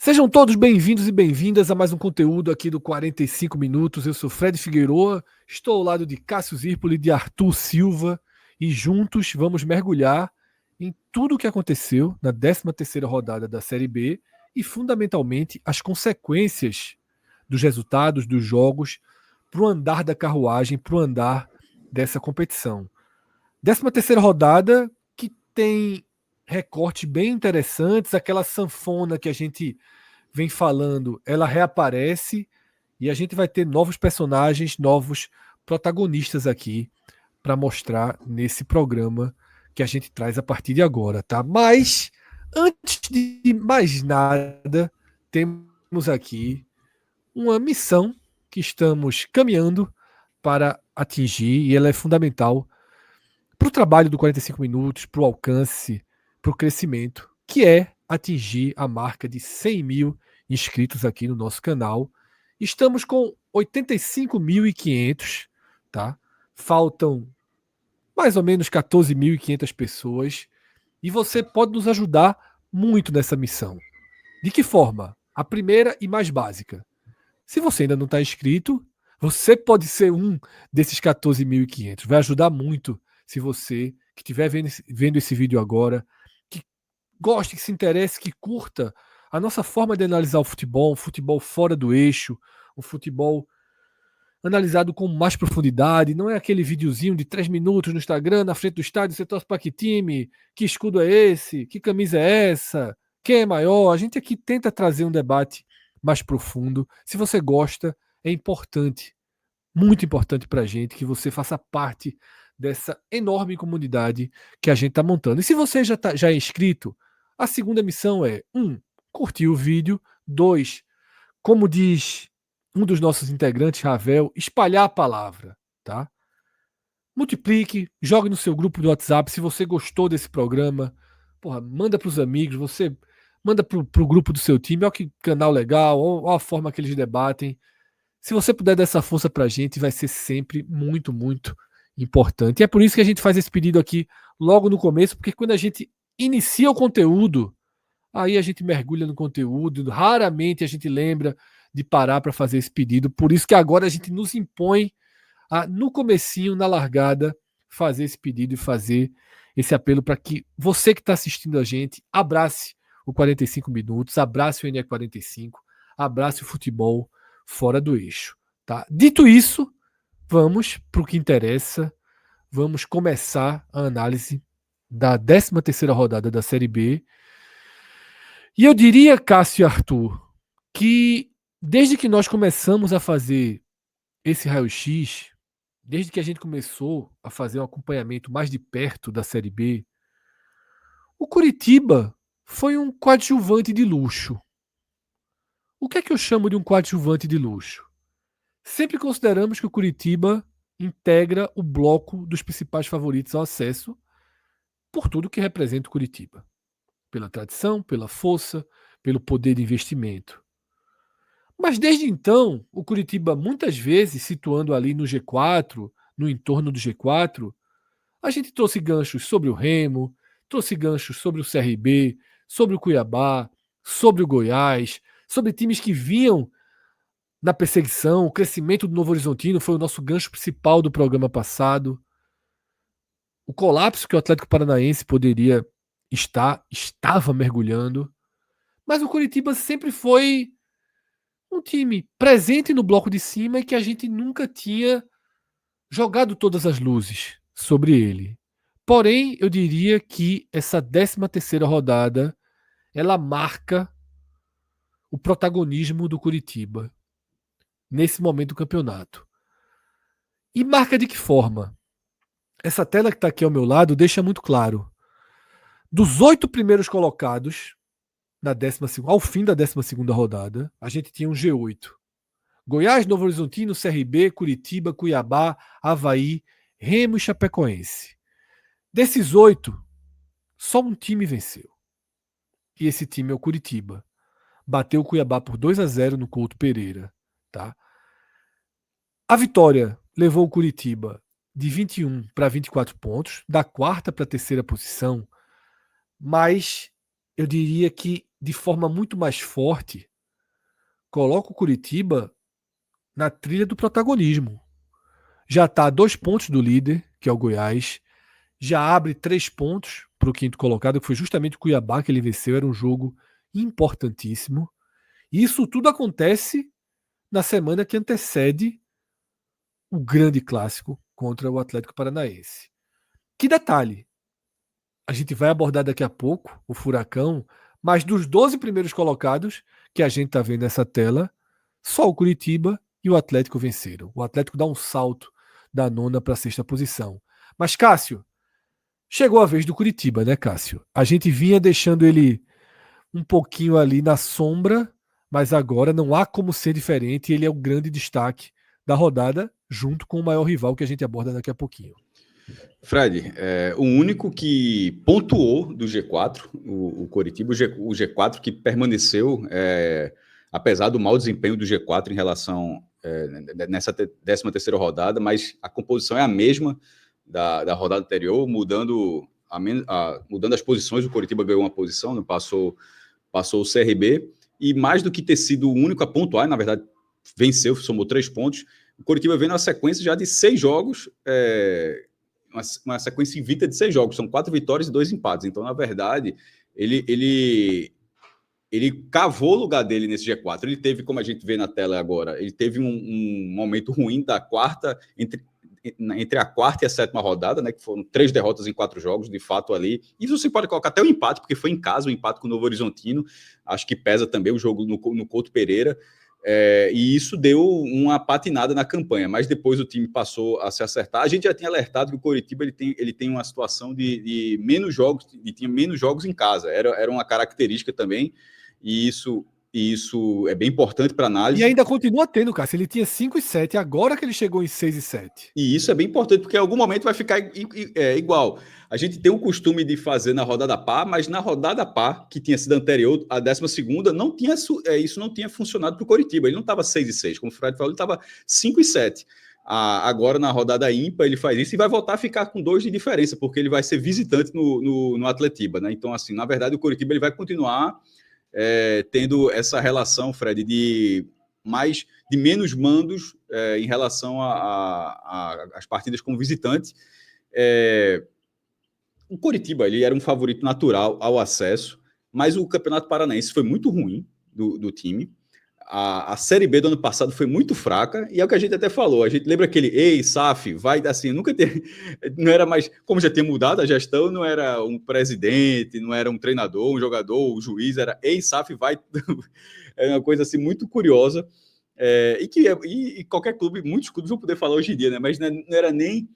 Sejam todos bem-vindos e bem-vindas a mais um conteúdo aqui do 45 Minutos. Eu sou Fred Figueroa, estou ao lado de Cássio Zirpoli e de Arthur Silva e juntos vamos mergulhar em tudo o que aconteceu na 13ª rodada da Série B e, fundamentalmente, as consequências dos resultados dos jogos para o andar da carruagem, para o andar dessa competição. 13ª rodada que tem recortes bem interessantes, aquela sanfona que a gente vem falando, ela reaparece e a gente vai ter novos personagens, novos protagonistas aqui para mostrar nesse programa que a gente traz a partir de agora, tá? Mas antes de mais nada, temos aqui uma missão que estamos caminhando para atingir e ela é fundamental para o trabalho do 45 Minutos, para o alcance, para o crescimento, que é atingir a marca de 100 mil inscritos aqui no nosso canal. Estamos com 85.500, tá? Faltam mais ou menos 14.500 pessoas e você pode nos ajudar muito nessa missão. De que forma? A primeira e mais básica. Se você ainda não está inscrito, você pode ser um desses 14.500. Vai ajudar muito se você que estiver vendo esse vídeo agora, que goste, que se interesse, que curta a nossa forma de analisar o futebol, um futebol fora do eixo, um futebol analisado com mais profundidade. Não é aquele videozinho de 3 minutos no Instagram, na frente do estádio, você torce para que time, que escudo é esse, que camisa é essa, quem é maior. A gente aqui tenta trazer um debate mais profundo. Se você gosta, é importante, muito importante para a gente que você faça parte dessa enorme comunidade que a gente está montando. E se você já é inscrito, a segunda missão é 1. Curtir o vídeo. 2. Como diz um dos nossos integrantes, Ravel, espalhar a palavra, tá? Multiplique, jogue no seu grupo do WhatsApp. Se você gostou desse programa, porra, manda para os amigos, você manda para o grupo do seu time. Olha que canal legal, olha a forma que eles debatem. Se você puder dar essa força para a gente, vai ser sempre muito, muito importante. E é por isso que a gente faz esse pedido aqui logo no começo, porque quando a gente inicia o conteúdo, aí a gente mergulha no conteúdo, raramente a gente lembra de parar para fazer esse pedido. Por isso que agora a gente nos impõe a, no comecinho, na largada, fazer esse pedido e fazer esse apelo para que você que está assistindo a gente abrace o 45 Minutos, abrace o NE45, abrace o futebol fora do eixo. Tá? Dito isso, vamos para o que interessa. Vamos começar a análise da 13ª rodada da Série B. E eu diria, Cássio e Arthur, que desde que nós começamos a fazer esse raio-x, desde que a gente começou a fazer um acompanhamento mais de perto da Série B, o Coritiba foi um coadjuvante de luxo. O que é que eu chamo de um coadjuvante de luxo? Sempre consideramos que o Coritiba integra o bloco dos principais favoritos ao acesso por tudo que representa o Coritiba. Pela tradição, pela força, pelo poder de investimento. Mas desde então, o Coritiba muitas vezes situando ali no G4, no entorno do G4, a gente trouxe ganchos sobre o Remo, trouxe ganchos sobre o CRB, sobre o Cuiabá, sobre o Goiás, sobre times que vinham na perseguição. O crescimento do Novo Horizontino foi o nosso gancho principal do programa passado. O colapso que o Atlético Paranaense poderia estava mergulhando. Mas o Coritiba sempre foi um time presente no bloco de cima e que a gente nunca tinha jogado todas as luzes sobre ele. Porém, eu diria que essa 13ª rodada ela marca o protagonismo do Coritiba nesse momento do campeonato. E marca de que forma? Essa tela que está aqui ao meu lado deixa muito claro. Dos 8 primeiros colocados na 12ª, ao fim da 12ª rodada, a gente tinha um G8. Goiás, Novo Horizontino, CRB, Curitiba, Cuiabá, Avaí, Remo e Chapecoense. Desses 8, só um time venceu. E esse time é o Curitiba. Bateu o Cuiabá por 2-0 no Couto Pereira. Tá? A vitória levou o Curitiba de 21 para 24 pontos, da 4ª para a 3ª posição, mas eu diria que de forma muito mais forte, coloca o Curitiba na trilha do protagonismo. Já está a 2 pontos do líder, que é o Goiás. Já abre 3 pontos para o quinto colocado, que foi justamente o Cuiabá que ele venceu. Era um jogo importantíssimo. E isso tudo acontece na semana que antecede o grande clássico contra o Atlético Paranaense. Que detalhe, a gente vai abordar daqui a pouco o Furacão, mas dos 12 primeiros colocados que a gente está vendo nessa tela, só o Curitiba e o Atlético venceram. O Atlético dá um salto da nona para a sexta posição. Mas, Cássio, chegou a vez do Curitiba, né, Cássio? A gente vinha deixando ele um pouquinho ali na sombra, mas agora não há como ser diferente. Ele é o grande destaque da rodada, junto com o maior rival que a gente aborda daqui a pouquinho. Fred, o único que pontuou do G4, o Coritiba, o G4 que permaneceu, apesar do mau desempenho do G4 em relação nessa 13ª rodada, mas a composição é a mesma da rodada anterior, mudando as posições. O Coritiba ganhou uma posição, não passou o CRB, e mais do que ter sido o único a pontuar, na verdade venceu, somou 3 pontos, o Coritiba vem na sequência já de 6 jogos, uma sequência invicta de 6 jogos, são 4 vitórias e 2 empates. Então, na verdade, ele cavou o lugar dele nesse G4. Ele teve, como a gente vê na tela agora, ele teve um momento ruim da quarta, entre a quarta e a 7ª rodada, né, que foram 3 derrotas em 4 jogos, de fato ali. Isso você pode colocar até o empate, porque foi em casa o empate com o Novo Horizontino. Acho que pesa também o jogo no Couto Pereira. E isso deu uma patinada na campanha, mas depois o time passou a se acertar. A gente já tinha alertado que o Coritiba ele tem uma situação de menos jogos, e tinha menos jogos em casa, era uma característica também, e isso é bem importante para análise. E ainda continua tendo, Cássio. Ele tinha 5 e 7, agora que ele chegou em 6 e 7. E isso é bem importante, porque em algum momento vai ficar igual. A gente tem o costume de fazer na rodada par, mas na rodada par, que tinha sido anterior, a 12ª, isso não tinha funcionado para o Coritiba. Ele não estava 6 e 6, como o Fred falou, ele estava 5 e 7. Agora, na rodada ímpar, ele faz isso e vai voltar a ficar com 2 de diferença, porque ele vai ser visitante no Atletiba, né? Então, assim, na verdade, o Coritiba ele vai continuar tendo essa relação, Fred, de menos mandos em relação às partidas como visitante. O Coritiba ele era um favorito natural ao acesso, mas o Campeonato Paranaense foi muito ruim do time. A Série B do ano passado foi muito fraca, e é o que a gente até falou. A gente lembra aquele, ei, SAF, vai assim, nunca teve, não era mais, como já tinha mudado a gestão, não era um presidente, não era um treinador, um jogador, um juiz, era, ei, SAF, vai. É uma coisa assim muito curiosa, e qualquer clube, muitos clubes vão poder falar hoje em dia, né? Mas não era nem.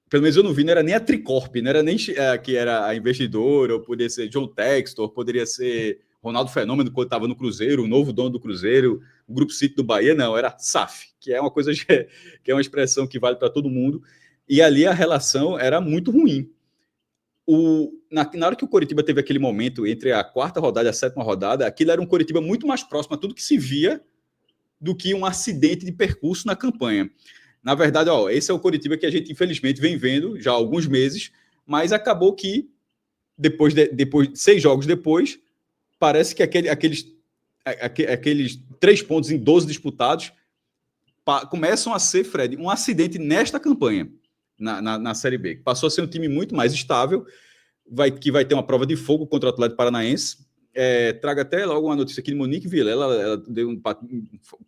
Pelo menos eu não vi, não era nem a Tricorp, não era nem que era a investidora, ou poderia ser John Textor, poderia ser Ronaldo Fenômeno, quando estava no Cruzeiro, o novo dono do Cruzeiro, o Grupo City do Bahia, não, era SAF, que é uma coisa que é uma expressão que vale para todo mundo, e ali a relação era muito ruim. Na hora que o Coritiba teve aquele momento entre a 4ª rodada e a 7ª rodada, aquilo era um Coritiba muito mais próximo a tudo que se via do que um acidente de percurso na campanha. Na verdade, esse é o Coritiba que a gente, infelizmente, vem vendo já há alguns meses, mas acabou que, depois 6 jogos depois, parece que aqueles 3 pontos em 12 disputados começam a ser, Fred, um acidente nesta campanha, na Série B. Passou a ser um time muito mais estável, que vai ter uma prova de fogo contra o Atlético Paranaense. Traga até logo uma notícia aqui de Monique Vilela, ela deu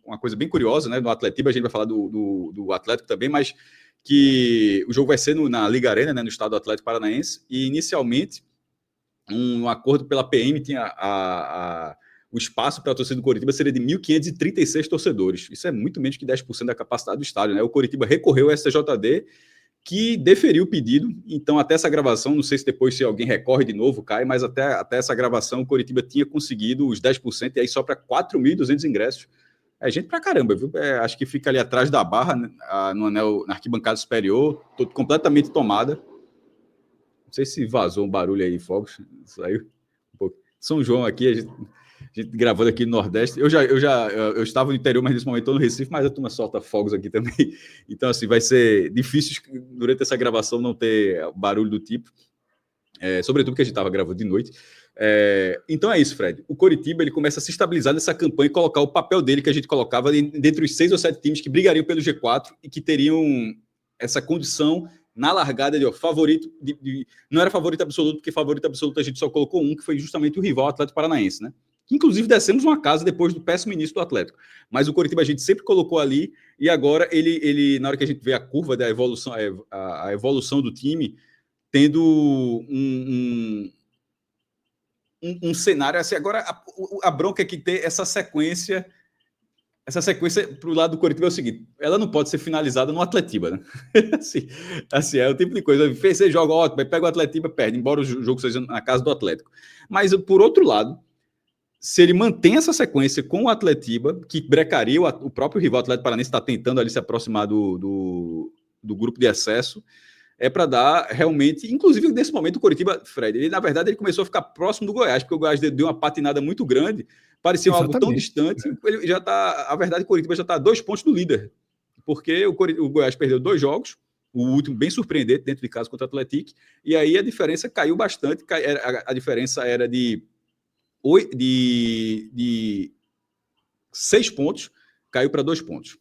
uma coisa bem curiosa, né? No Atletiba, a gente vai falar do Atlético também, mas que o jogo vai ser na Liga Arena, né? No estado do Atlético Paranaense, e inicialmente um acordo pela PM tinha o espaço para a torcida do Coritiba seria de 1.536 torcedores. Isso é muito menos que 10% da capacidade do estádio, né? O Coritiba recorreu ao STJD, que deferiu o pedido. Então, até essa gravação, não sei se depois se alguém recorre de novo, cai, mas até essa gravação o Coritiba tinha conseguido os 10%, e aí só para 4.200 ingressos. É gente pra caramba, viu? Acho que fica ali atrás da barra, no anel, na arquibancada superior, completamente tomada. Não sei se vazou um barulho aí, fogos. Saiu um pouco. São João aqui, a gente gravando aqui no Nordeste. Eu estava no interior, mas nesse momento estou no Recife, mas a turma solta fogos aqui também. Então, assim, vai ser difícil durante essa gravação não ter barulho do tipo. Sobretudo porque a gente estava gravando de noite. Então é isso, Fred. O Coritiba ele começa a se estabilizar nessa campanha e colocar o papel dele que a gente colocava dentre os 6 ou 7 times que brigariam pelo G4 e que teriam essa condição na largada de favorito. Não era favorito absoluto, porque favorito absoluto a gente só colocou um, que foi justamente o rival Atlético Paranaense, né? Inclusive descemos uma casa depois do péssimo início do Atlético. Mas o Coritiba a gente sempre colocou ali e agora ele na hora que a gente vê a curva da evolução, a evolução do time, tendo um cenário assim. Agora a bronca é que ter essa sequência para o lado do Coritiba é o seguinte: ela não pode ser finalizada no Atletiba, né? assim, é o tipo de coisa. Você joga ótimo, pega o Atletiba, perde, embora o jogo seja na casa do Atlético. Mas por outro lado, se ele mantém essa sequência com o Atletiba, que brecaria o próprio rival Atlético Paranaense, está tentando ali se aproximar do grupo de acesso, é para dar realmente, inclusive nesse momento o Coritiba, Fred, ele na verdade ele começou a ficar próximo do Goiás, porque o Goiás deu uma patinada muito grande, parecia algo tão distante, ele já está, a verdade, o Coritiba já está a 2 pontos do líder, porque o Goiás perdeu 2 jogos, o último bem surpreendente dentro de casa contra o Atlético, e aí a diferença caiu bastante, a diferença era de 6 pontos, caiu para 2 pontos.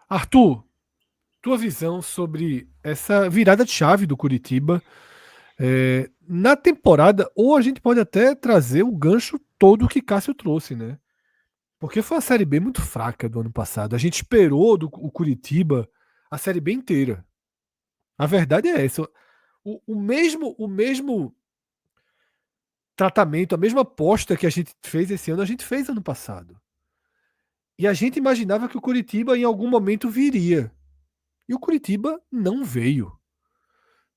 Arthur, tua visão sobre essa virada de chave do Coritiba na temporada, ou a gente pode até trazer o gancho todo que Cássio trouxe, né? Porque foi uma Série B muito fraca do ano passado. A gente esperou o Coritiba a Série B inteira. A verdade é essa. O mesmo tratamento, a mesma aposta que a gente fez esse ano, a gente fez ano passado. E a gente imaginava que o Coritiba em algum momento viria. E o Coritiba não veio.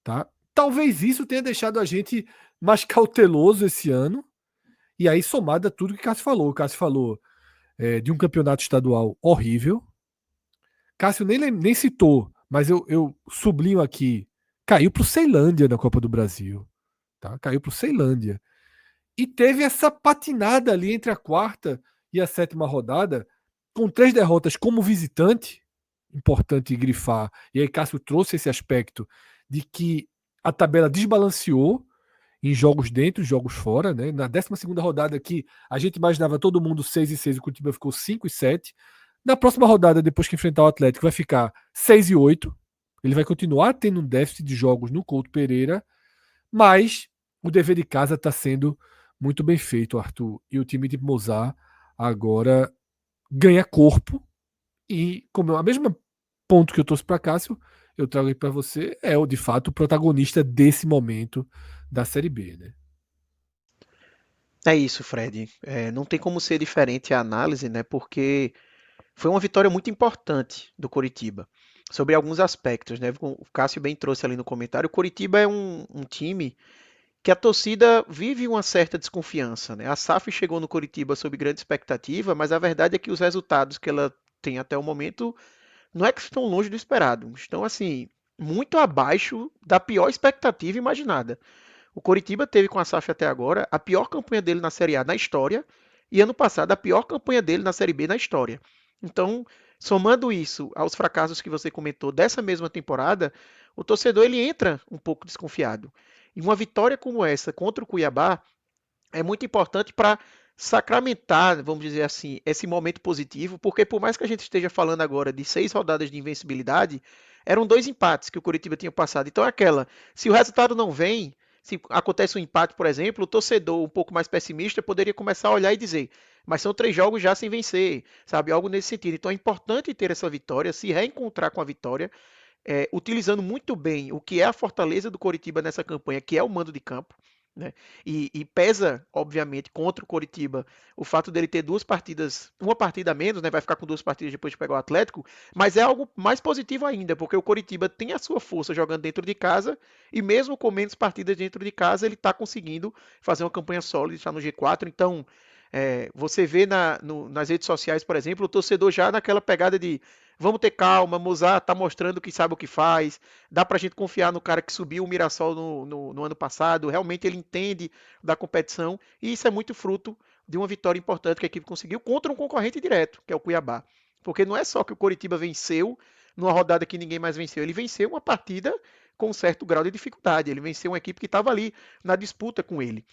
Tá? Talvez isso tenha deixado a gente mais cauteloso esse ano. E aí, somado a tudo que o Cássio falou. O Cássio falou de um campeonato estadual horrível. Cássio nem citou, mas eu sublinho aqui. Caiu para o Ceilândia na Copa do Brasil. Tá? Caiu para o Ceilândia. E teve essa patinada ali entre a quarta e a sétima rodada, com 3 derrotas como visitante. Importante grifar. E aí, Cássio trouxe esse aspecto de que a tabela desbalanceou em jogos dentro, jogos fora, né? Na 12ª rodada aqui, a gente imaginava todo mundo 6-6, o Curitiba ficou 5-7. Na próxima rodada, depois que enfrentar o Atlético, vai ficar 6-8. Ele vai continuar tendo um déficit de jogos no Couto Pereira, mas o dever de casa está sendo muito bem feito, Arthur. E o time de Mozart agora ganha corpo e, como é o mesmo ponto que eu trouxe para Cássio, eu trago aí para você, é o de fato o protagonista desse momento da Série B, né? É isso, Fred. Não tem como ser diferente a análise, né? Porque foi uma vitória muito importante do Coritiba, sobre alguns aspectos, né? O Cássio bem trouxe ali no comentário. O Coritiba é um time que a torcida vive uma certa desconfiança, né? A SAF chegou no Coritiba sob grande expectativa, mas a verdade é que os resultados que ela tem até o momento não é que estão longe do esperado, estão assim muito abaixo da pior expectativa imaginada. O Coritiba teve com a SAF até agora a pior campanha dele na Série A na história e ano passado a pior campanha dele na Série B na história. Então, somando isso aos fracassos que você comentou dessa mesma temporada, o torcedor ele entra um pouco desconfiado. E uma vitória como essa contra o Cuiabá é muito importante para sacramentar, vamos dizer assim, esse momento positivo, porque por mais que a gente esteja falando agora de 6 rodadas de invencibilidade, eram 2 empates que o Coritiba tinha passado. Então é aquela, se o resultado não vem, se acontece um empate, por exemplo, o torcedor um pouco mais pessimista poderia começar a olhar e dizer, mas são 3 jogos já sem vencer, sabe? Algo nesse sentido. Então é importante ter essa vitória, se reencontrar com a vitória, utilizando muito bem o que é a fortaleza do Coritiba nessa campanha, que é o mando de campo. Né? E pesa, obviamente, contra o Coritiba o fato dele ter 2 partidas, uma partida a menos, né? Vai ficar com 2 partidas depois de pegar o Atlético, mas é algo mais positivo ainda, porque o Coritiba tem a sua força jogando dentro de casa e mesmo com menos partidas dentro de casa, ele está conseguindo fazer uma campanha sólida, está no G4. Então, você vê nas redes sociais, por exemplo, o torcedor já naquela pegada de vamos ter calma, Mozart está mostrando que sabe o que faz, dá para a gente confiar no cara que subiu o Mirassol no ano passado, realmente ele entende da competição, e isso é muito fruto de uma vitória importante que a equipe conseguiu contra um concorrente direto, que é o Cuiabá. Porque não é só que o Coritiba venceu numa rodada que ninguém mais venceu, ele venceu uma partida com um certo grau de dificuldade. Ele venceu uma equipe que estava ali na disputa com ele.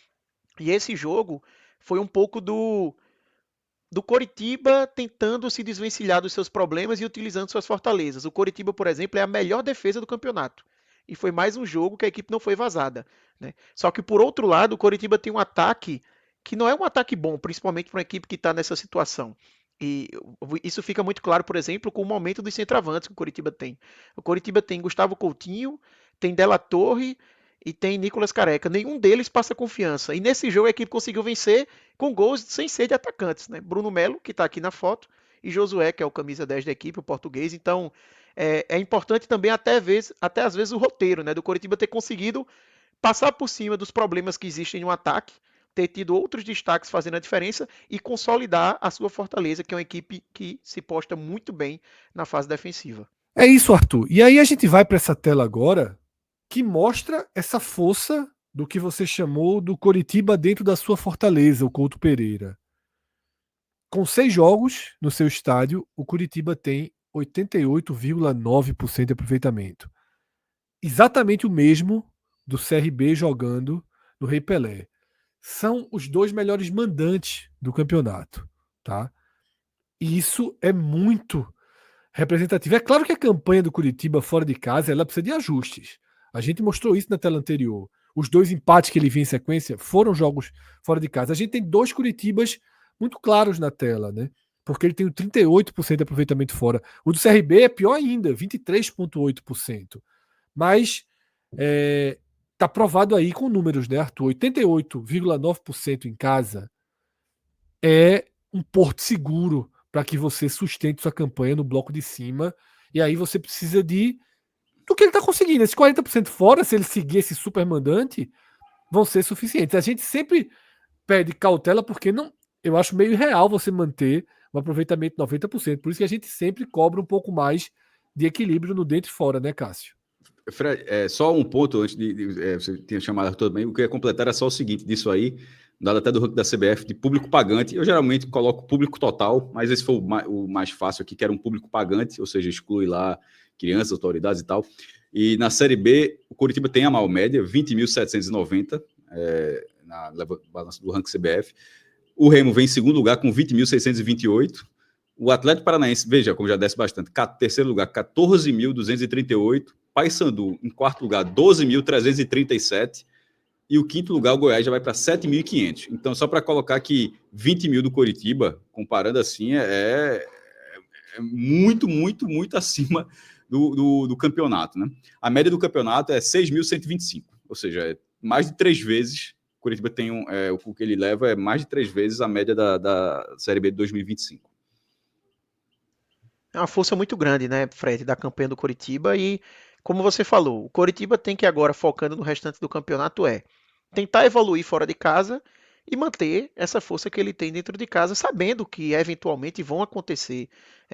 E esse jogo foi um pouco do Coritiba tentando se desvencilhar dos seus problemas e utilizando suas fortalezas. O Coritiba, por exemplo, é a melhor defesa do campeonato. E foi mais um jogo que a equipe não foi vazada, né? Só que, por outro lado, o Coritiba tem um ataque que não é um ataque bom, principalmente para uma equipe que está nessa situação. E isso fica muito claro, por exemplo, com o momento dos centroavantes que o Coritiba tem. O Coritiba tem Gustavo Coutinho, tem Della Torre e tem Nicolas Careca. Nenhum deles passa confiança. E nesse jogo a equipe conseguiu vencer com gols sem ser de atacantes, né? Bruno Melo, que está aqui na foto, e Josué, que é o camisa 10 da equipe, o português. Então, é importante também até às vezes o roteiro, né, do Coritiba ter conseguido passar por cima dos problemas que existem no ataque, ter tido outros destaques fazendo a diferença e consolidar a sua fortaleza, que é uma equipe que se posta muito bem na fase defensiva. É isso, Arthur. E aí a gente vai para essa tela agora que mostra essa força do que você chamou do Coritiba dentro da sua fortaleza, o Couto Pereira. Com 6 jogos no seu estádio, o Coritiba tem 88,9% de aproveitamento. Exatamente o mesmo do CRB jogando no Rei Pelé. São os 2 melhores mandantes do campeonato, tá? E isso é muito representativo. É claro que a campanha do Coritiba fora de casa ela precisa de ajustes. A gente mostrou isso na tela anterior. Os 2 empates que ele vinha em sequência foram jogos fora de casa. A gente tem 2 Curitibas muito claros na tela, né? Porque ele tem o 38% de aproveitamento fora. O do CRB é pior ainda, 23,8%. Mas tá provado aí com números, né, Arthur? 88,9% em casa é um porto seguro para que você sustente sua campanha no bloco de cima. E aí você precisa do que ele está conseguindo. Esses 40% fora, se ele seguir esse super mandante, vão ser suficientes. A gente sempre pede cautela porque eu acho meio irreal você manter um aproveitamento de 90%. Por isso que a gente sempre cobra um pouco mais de equilíbrio no dentro e fora, né, Cássio? Fred, só um ponto antes você tinha chamado tudo bem. O que eu ia completar era só o seguinte: disso aí, dado até do ranking da CBF, de público pagante. Eu geralmente coloco público total, mas esse foi o mais fácil aqui, que era um público pagante, ou seja, exclui lá crianças, autoridades e tal. E na Série B, o Coritiba tem a maior média, 20.790, na balança do ranking CBF. O Remo vem em segundo lugar com 20.628. O Atlético Paranaense, veja como já desce bastante, terceiro lugar, 14.238. Paysandu, em quarto lugar, 12.337. E o quinto lugar, o Goiás, já vai para 7.500. Então, só para colocar que 20 mil do Coritiba, comparando assim, é muito, muito, muito acima do campeonato, né? A média do campeonato é 6.125, ou seja, é mais de 3 vezes. O Coritiba tem o que ele leva é mais de 3 vezes a média da Série B de 2025. É uma força muito grande, né, Fred, da campanha do Coritiba e, como você falou, o Coritiba tem que agora, focando no restante do campeonato, tentar evoluir fora de casa e manter essa força que ele tem dentro de casa, sabendo que eventualmente vão acontecer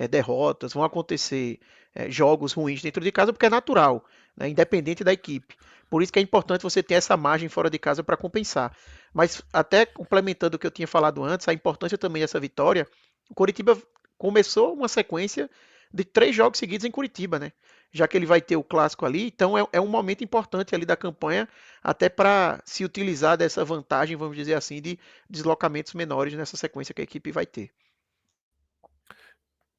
derrotas, vão acontecer jogos ruins dentro de casa, porque é natural, né, independente da equipe. Por isso que é importante você ter essa margem fora de casa para compensar. Mas até complementando o que eu tinha falado antes, a importância também dessa vitória, o Coritiba começou uma sequência de 3 jogos seguidos em Curitiba, né? Já que ele vai ter o clássico ali, então é um momento importante ali da campanha, até para se utilizar dessa vantagem, vamos dizer assim, de deslocamentos menores nessa sequência que a equipe vai ter.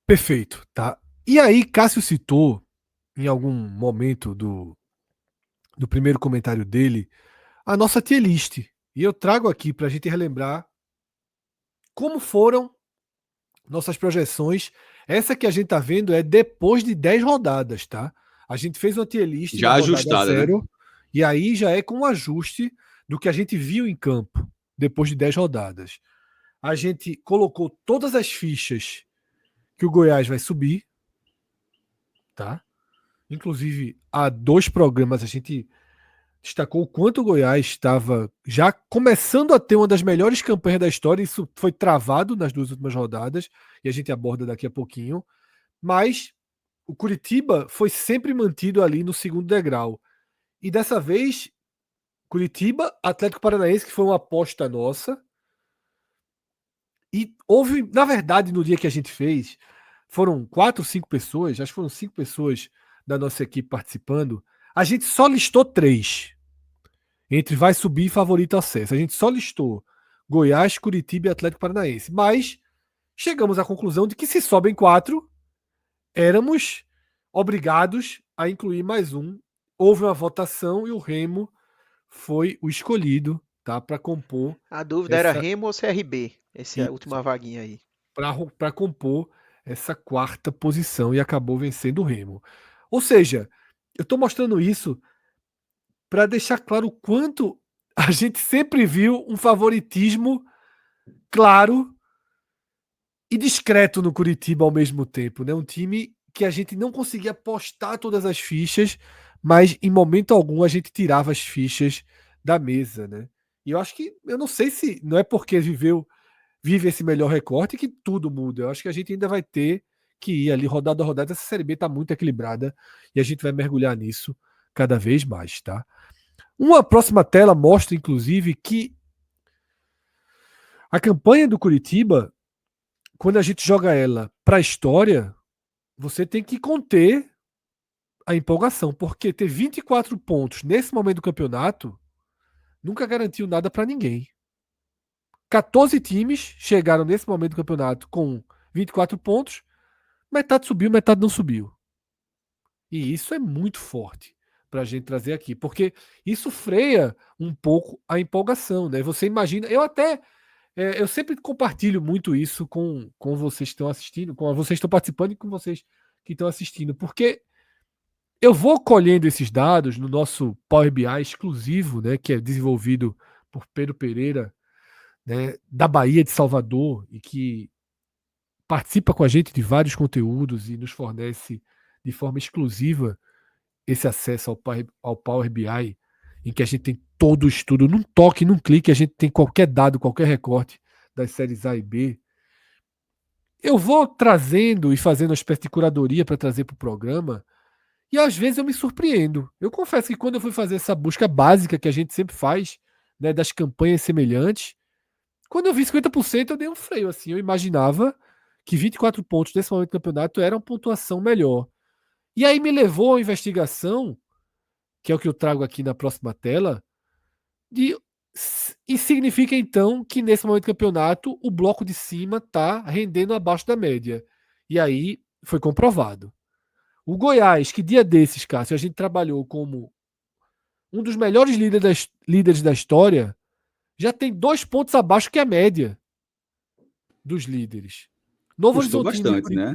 Perfeito, tá? E aí, Cássio citou, em algum momento do primeiro comentário dele, a nossa tier list. E eu trago aqui para a gente relembrar como foram nossas projeções. Essa que a gente tá vendo é depois de 10 rodadas, tá? A gente fez uma tier list já na ajustada, rodada 0, né? E aí já é com um ajuste do que a gente viu em campo depois de 10 rodadas. A gente colocou todas as fichas que o Goiás vai subir, tá? Inclusive, há 2 programas a gente destacou o quanto o Goiás estava já começando a ter uma das melhores campanhas da história. Isso foi travado nas 2 últimas rodadas e a gente aborda daqui a pouquinho. Mas o Curitiba foi sempre mantido ali no segundo degrau. E dessa vez, Curitiba, Atlético Paranaense, que foi uma aposta nossa. E houve, na verdade, no dia que a gente fez, foram 4 ou 5 pessoas, acho que foram 5 pessoas da nossa equipe participando. A gente só listou 3. Entre vai subir e favorito acesso. A gente só listou Goiás, Curitiba e Atlético Paranaense. Mas chegamos à conclusão de que se sobem 4, éramos obrigados a incluir mais um. Houve uma votação e o Remo foi o escolhido, tá, para compor A dúvida era Remo ou CRB, essa Isso. última vaguinha aí. para compor essa 4ª posição e acabou vencendo o Remo. Ou seja, eu estou mostrando isso para deixar claro o quanto a gente sempre viu um favoritismo claro e discreto no Curitiba ao mesmo tempo, né? Um time que a gente não conseguia apostar todas as fichas, mas em momento algum a gente tirava as fichas da mesa, né? E eu acho que, eu não sei se não é porque vive esse melhor recorte que tudo muda. Eu acho que a gente ainda vai ter que ir ali rodada a rodada. Essa Série B está muito equilibrada e a gente vai mergulhar nisso cada vez mais, tá? Uma próxima tela mostra, inclusive, que a campanha do Curitiba, quando a gente joga ela para a história, você tem que conter a empolgação, porque ter 24 pontos nesse momento do campeonato nunca garantiu nada para ninguém. 14 times chegaram nesse momento do campeonato com 24 pontos, metade subiu, metade não subiu. E isso é muito forte para a gente trazer aqui, porque isso freia um pouco a empolgação, né? Você imagina, eu sempre compartilho muito isso com vocês que estão assistindo, com vocês que estão participando e com vocês que estão assistindo, porque eu vou colhendo esses dados no nosso Power BI exclusivo, né, que é desenvolvido por Pedro Pereira, né, da Bahia de Salvador, e que participa com a gente de vários conteúdos e nos fornece de forma exclusiva esse acesso ao Power BI, em que a gente tem todo o estudo, num toque, num clique, a gente tem qualquer dado, qualquer recorte das séries A e B. Eu vou trazendo e fazendo uma espécie de curadoria para trazer para o programa, e às vezes eu me surpreendo. Eu confesso que quando eu fui fazer essa busca básica que a gente sempre faz, né, das campanhas semelhantes, quando eu vi 50%, eu dei um freio. Assim, eu imaginava que 24 pontos nesse momento do campeonato era uma pontuação melhor. E aí me levou à investigação, que é o que eu trago aqui na próxima tela, e significa então que nesse momento do campeonato o bloco de cima está rendendo abaixo da média. E aí foi comprovado. O Goiás, que dia desses, Cássio, a gente trabalhou como um dos melhores líderes da história, já tem 2 pontos abaixo que a média dos líderes. Custou bastante, né?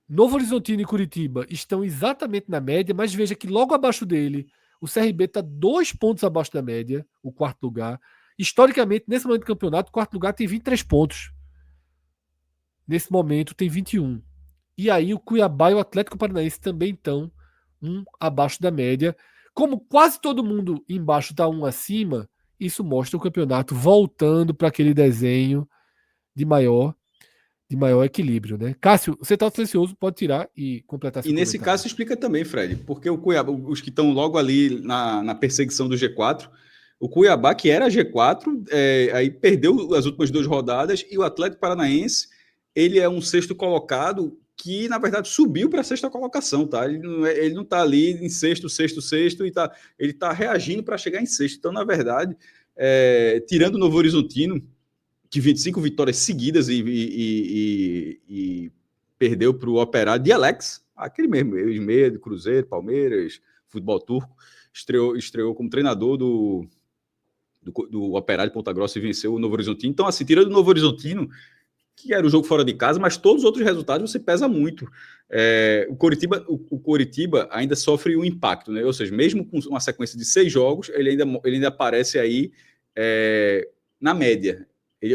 Novo Horizontino e Curitiba estão exatamente na média, mas veja que logo abaixo dele, o CRB está 2 pontos abaixo da média, o 4º lugar. Historicamente, nesse momento do campeonato, o 4º lugar tem 23 pontos. Nesse momento, tem 21. E aí o Cuiabá e o Atlético Paranaense também estão abaixo da média. Como quase todo mundo embaixo está acima, isso mostra o campeonato voltando para aquele desenho de maior equilíbrio, né? Cássio, você está silencioso, pode tirar e completar seu E nesse comentário. caso explica também, Fred, porque o Cuiabá, os que estão logo ali na perseguição do G4, o Cuiabá, que era G4, aí perdeu as últimas 2 rodadas, e o Atlético Paranaense, ele é um 6º colocado que, na verdade, subiu para a 6ª colocação, tá? Ele não está ali em sexto, e ele está reagindo para chegar em 6º. Então, na verdade, tirando o Novo Horizontino, que 25 vitórias seguidas e perdeu para o Operário de Alex, aquele mesmo, ex-meia do Cruzeiro, Palmeiras, futebol turco, estreou como treinador do Operário de Ponta Grossa e venceu o Novo Horizontino. Então, assim, tirando o Novo Horizontino, que era o jogo fora de casa, mas todos os outros resultados você pesa muito. O Coritiba ainda sofre um impacto, né? Ou seja, mesmo com uma sequência de 6 jogos, ele ainda aparece aí na média.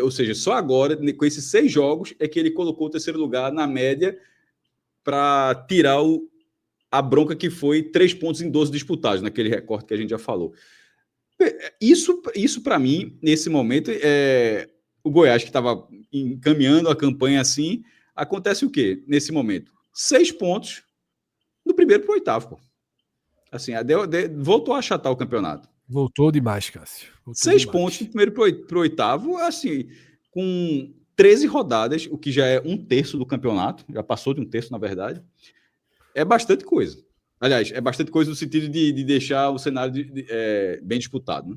Ou seja, só agora, com esses 6 jogos, é que ele colocou o 3º lugar na média para tirar a bronca que foi 3 pontos em 12 disputados, naquele recorte que a gente já falou. Isso para mim, nesse momento, o Goiás, que estava encaminhando a campanha assim, acontece o quê? Nesse momento, 6 pontos do primeiro para o 8º. Pô. Assim, voltou a achatar o campeonato. Voltou demais, Cássio. 6 pontos do primeiro para o 8º, assim, com 13 rodadas, o que já é 1/3 do campeonato, já passou de 1/3, na verdade. É bastante coisa. Aliás, é bastante coisa no sentido de deixar o cenário bem disputado. Né?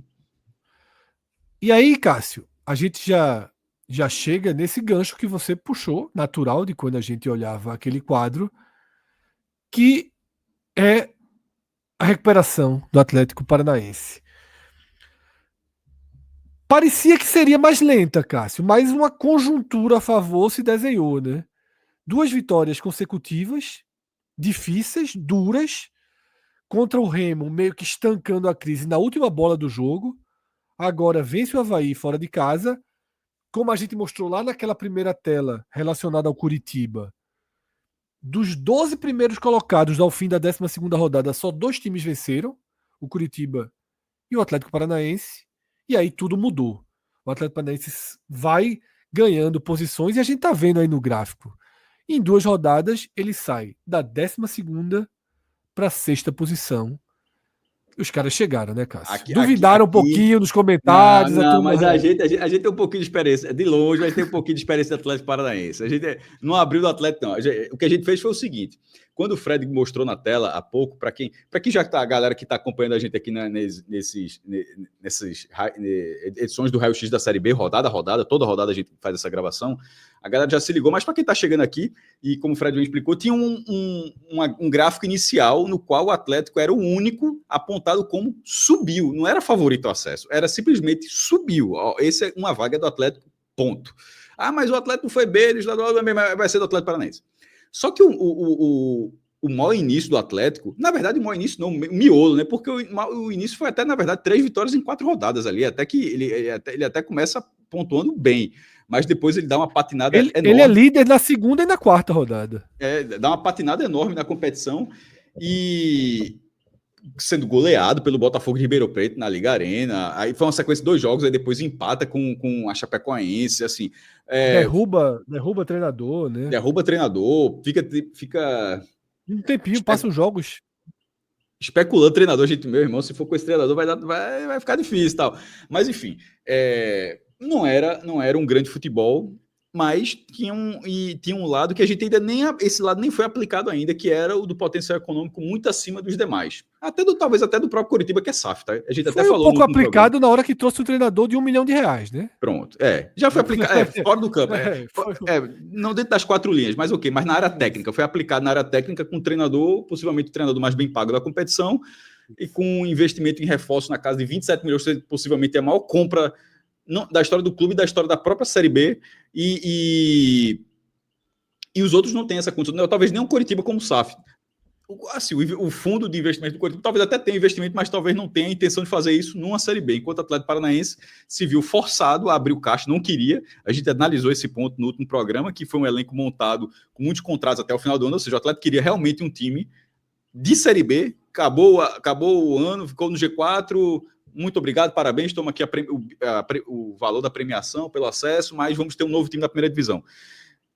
E aí, Cássio, a gente já chega nesse gancho que você puxou, natural de quando a gente olhava aquele quadro, que é a recuperação do Atlético Paranaense. Parecia que seria mais lenta, Cássio, mas uma conjuntura a favor se desenhou, né? 2 vitórias consecutivas, difíceis, duras, contra o Remo, meio que estancando a crise na última bola do jogo. Agora vence o Avaí fora de casa, como a gente mostrou lá naquela primeira tela relacionada ao Curitiba. Dos 12 primeiros colocados ao fim da 12ª rodada, só 2 times venceram, o Curitiba e o Atlético Paranaense, e aí tudo mudou. O Atlético Paranaense vai ganhando posições e a gente tá vendo aí no gráfico. Em 2 rodadas, ele sai da 12ª para a 6ª posição. Os caras chegaram, né, Cássio? Duvidaram um pouquinho nos comentários. Não, mas a gente tem um pouquinho de experiência. De longe, mas tem um pouquinho de experiência do Atlético Paranaense. A gente não abriu do Atlético, não. O que a gente fez foi o seguinte. Quando o Fred mostrou na tela há pouco, para quem já está, a galera que está acompanhando a gente aqui nessas edições do Raio X da Série B, rodada a rodada, toda rodada a gente faz essa gravação, a galera já se ligou, mas para quem está chegando aqui, e como o Fred me explicou, tinha um gráfico inicial no qual o Atlético era o único apontado como subiu, não era favorito ao acesso, era simplesmente subiu. Essa é uma vaga do Atlético, ponto. Ah, mas o Atlético foi B, vai ser do Atlético Paranaense. Só que o maior início do Atlético, na verdade, o maior início não, o miolo, né? Porque o início foi até, na verdade, 3 vitórias em 4 rodadas ali, até que ele até começa pontuando bem, mas depois ele dá uma patinada enorme. Ele é líder na 2ª e na 4ª rodada. Dá uma patinada enorme na competição e sendo goleado pelo Botafogo de Ribeirão Preto na Liga Arena. Aí foi uma sequência de 2 jogos, aí depois empata com a Chapecoense, assim. Derruba treinador, né? Derruba treinador, fica um tempinho, passa os jogos especulando treinador, gente, meu irmão, se for com esse treinador vai ficar difícil e tal. Mas enfim, não era um grande futebol, mas tinha um lado que a gente ainda esse lado nem foi aplicado ainda, que era o do potencial econômico muito acima dos demais. Talvez até do próprio Curitiba, que é SAF, tá? A gente foi até falou um pouco aplicado na hora que trouxe um treinador de R$1 milhão, né? Pronto, já foi aplicado, fora do campo, não dentro das 4 linhas, mas ok, mas na área técnica, foi aplicado na área técnica com um treinador, possivelmente o treinador mais bem pago da competição, e com um investimento em reforço na casa de 27 milhões, possivelmente a maior compra da história do clube e da história da própria Série B, e os outros não têm essa condição, talvez nem o Curitiba como SAF. Assim, o fundo de investimento do Curitiba talvez até tenha investimento, mas talvez não tenha a intenção de fazer isso numa Série B, enquanto o Atlético Paranaense se viu forçado a abrir o caixa, não queria. A gente analisou esse ponto no último programa, que foi um elenco montado com muitos contratos até o final do ano, ou seja, o Atlético queria realmente um time de Série B, acabou o ano, ficou no G4, muito obrigado, parabéns, toma aqui o valor da premiação pelo acesso, mas vamos ter um novo time da primeira divisão.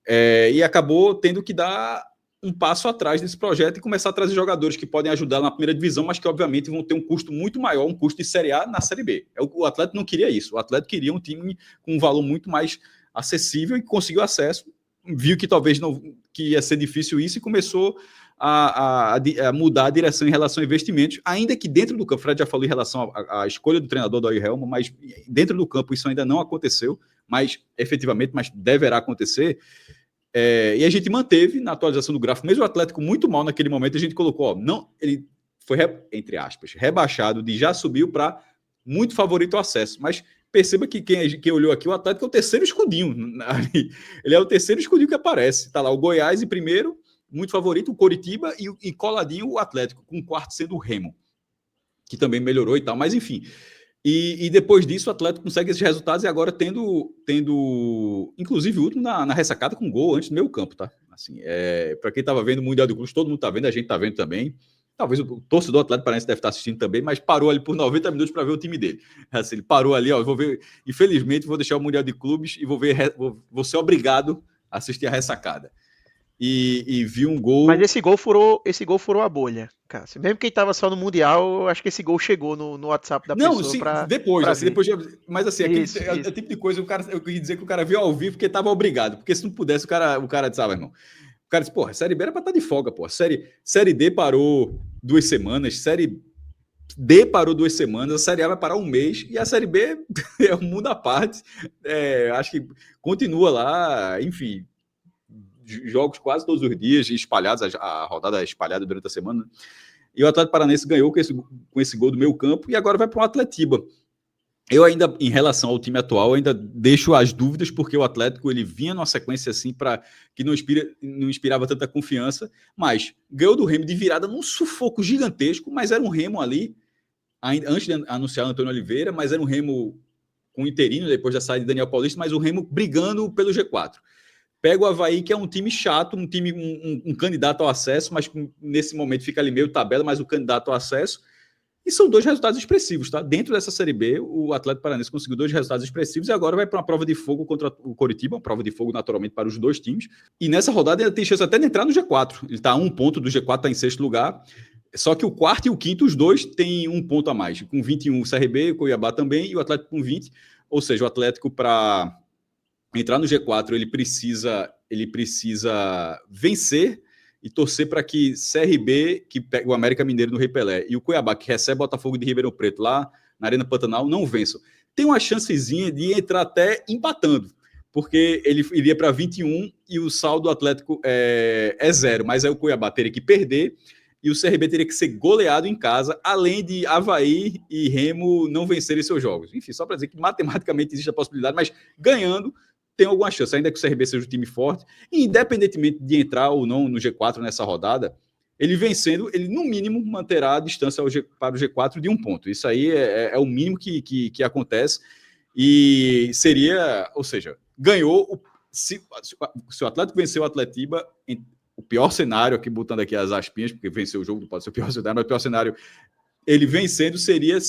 E acabou tendo que dar um passo atrás desse projeto e começar a trazer jogadores que podem ajudar na primeira divisão, mas que obviamente vão ter um custo muito maior, um custo de Série A na Série B. O Atlético não queria isso, o Atlético queria um time com um valor muito mais acessível e conseguiu acesso, viu que talvez não, que ia ser difícil isso e começou a mudar a direção em relação a investimentos, ainda que dentro do campo, o Fred já falou em relação à escolha do treinador do Helma, mas dentro do campo isso ainda não aconteceu, mas efetivamente, mas deverá acontecer. E a gente manteve na atualização do gráfico, mesmo o Atlético muito mal naquele momento, a gente colocou, ele foi, entre aspas, rebaixado de já subiu para muito favorito ao acesso, mas perceba que quem olhou aqui, o Atlético é o terceiro escudinho, ele é o terceiro escudinho que aparece, tá lá o Goiás em primeiro, muito favorito, o Coritiba e coladinho o Atlético, com o quarto sendo o Remo, que também melhorou e tal, mas enfim... E depois disso, o Atlético consegue esses resultados e agora tendo inclusive o último na ressacada com gol antes do meio campo, tá? Assim, para quem estava vendo o Mundial de Clubes, todo mundo está vendo, a gente está vendo também. Talvez o torcedor do Atlético Paranaense deve estar assistindo também, mas parou ali por 90 minutos para ver o time dele. Assim, ele parou ali, vou ver. Infelizmente, vou deixar o Mundial de Clubes e vou ser obrigado a assistir a ressacada. E vi um gol. Mas esse gol furou a bolha, Cássio. Mesmo quem tava só no Mundial, eu acho que esse gol chegou no WhatsApp da pessoa. Não, sim, pra depois. Mas assim, isso. É o tipo de coisa, eu queria dizer que o cara viu ao vivo porque tava obrigado. Porque se não pudesse, o cara disse, irmão. O cara disse, porra, Série B era pra estar de folga, porra. Série D parou 2 semanas, Série D parou 2 semanas, a Série A vai parar um mês e a Série B é um mundo à parte. Acho que continua lá, enfim, jogos quase todos os dias, espalhados, a rodada espalhada durante a semana. E o Atlético Paranaense ganhou com esse gol do meio campo e agora vai para o Atletiba. Eu ainda, em relação ao time atual, ainda deixo as dúvidas, porque o Atlético ele vinha numa sequência assim que não inspirava tanta confiança, mas ganhou do Remo de virada num sufoco gigantesco, mas era um Remo ali, antes de anunciar o Antônio Oliveira, mas era um Remo com interino depois da saída de Daniel Paulista, mas um Remo brigando pelo G4. Pega o Avaí, que é um time chato, um candidato ao acesso, mas nesse momento fica ali meio tabela, mas o candidato ao acesso. E são 2 resultados expressivos, tá? Dentro dessa Série B, o Atlético Paranaense conseguiu 2 resultados expressivos e agora vai para uma prova de fogo contra o Coritiba, uma prova de fogo naturalmente para os 2 times. E nessa rodada ele tem chance até de entrar no G4. Ele está a 1 ponto do G4, está em 6º lugar. Só que o quarto e o quinto, os 2 têm 1 ponto a mais. Com 21 o CRB, o Cuiabá também, e o Atlético com 20. Ou seja, o Atlético para entrar no G4 ele precisa vencer e torcer para que CRB, que pega o América Mineiro no Rei Pelé, e o Cuiabá, que recebe Botafogo de Ribeirão Preto lá na Arena Pantanal, não vençam. Tem uma chancezinha de entrar até empatando, porque ele iria para 21 e o saldo do Atlético é 0, mas aí o Cuiabá teria que perder e o CRB teria que ser goleado em casa, além de Avaí e Remo não vencerem seus jogos. Enfim, só para dizer que matematicamente existe a possibilidade, mas ganhando tem alguma chance, ainda que o CRB seja um time forte, e independentemente de entrar ou não no G4 nessa rodada, ele vencendo, ele no mínimo manterá a distância para o G4 de 1 ponto. Isso aí é o mínimo que acontece, e seria, ou seja, ganhou, se o Atlético venceu o Atletiba, o pior cenário, aqui botando aqui as aspinhas, porque venceu o jogo não pode ser o pior cenário, mas o pior cenário, ele vencendo seria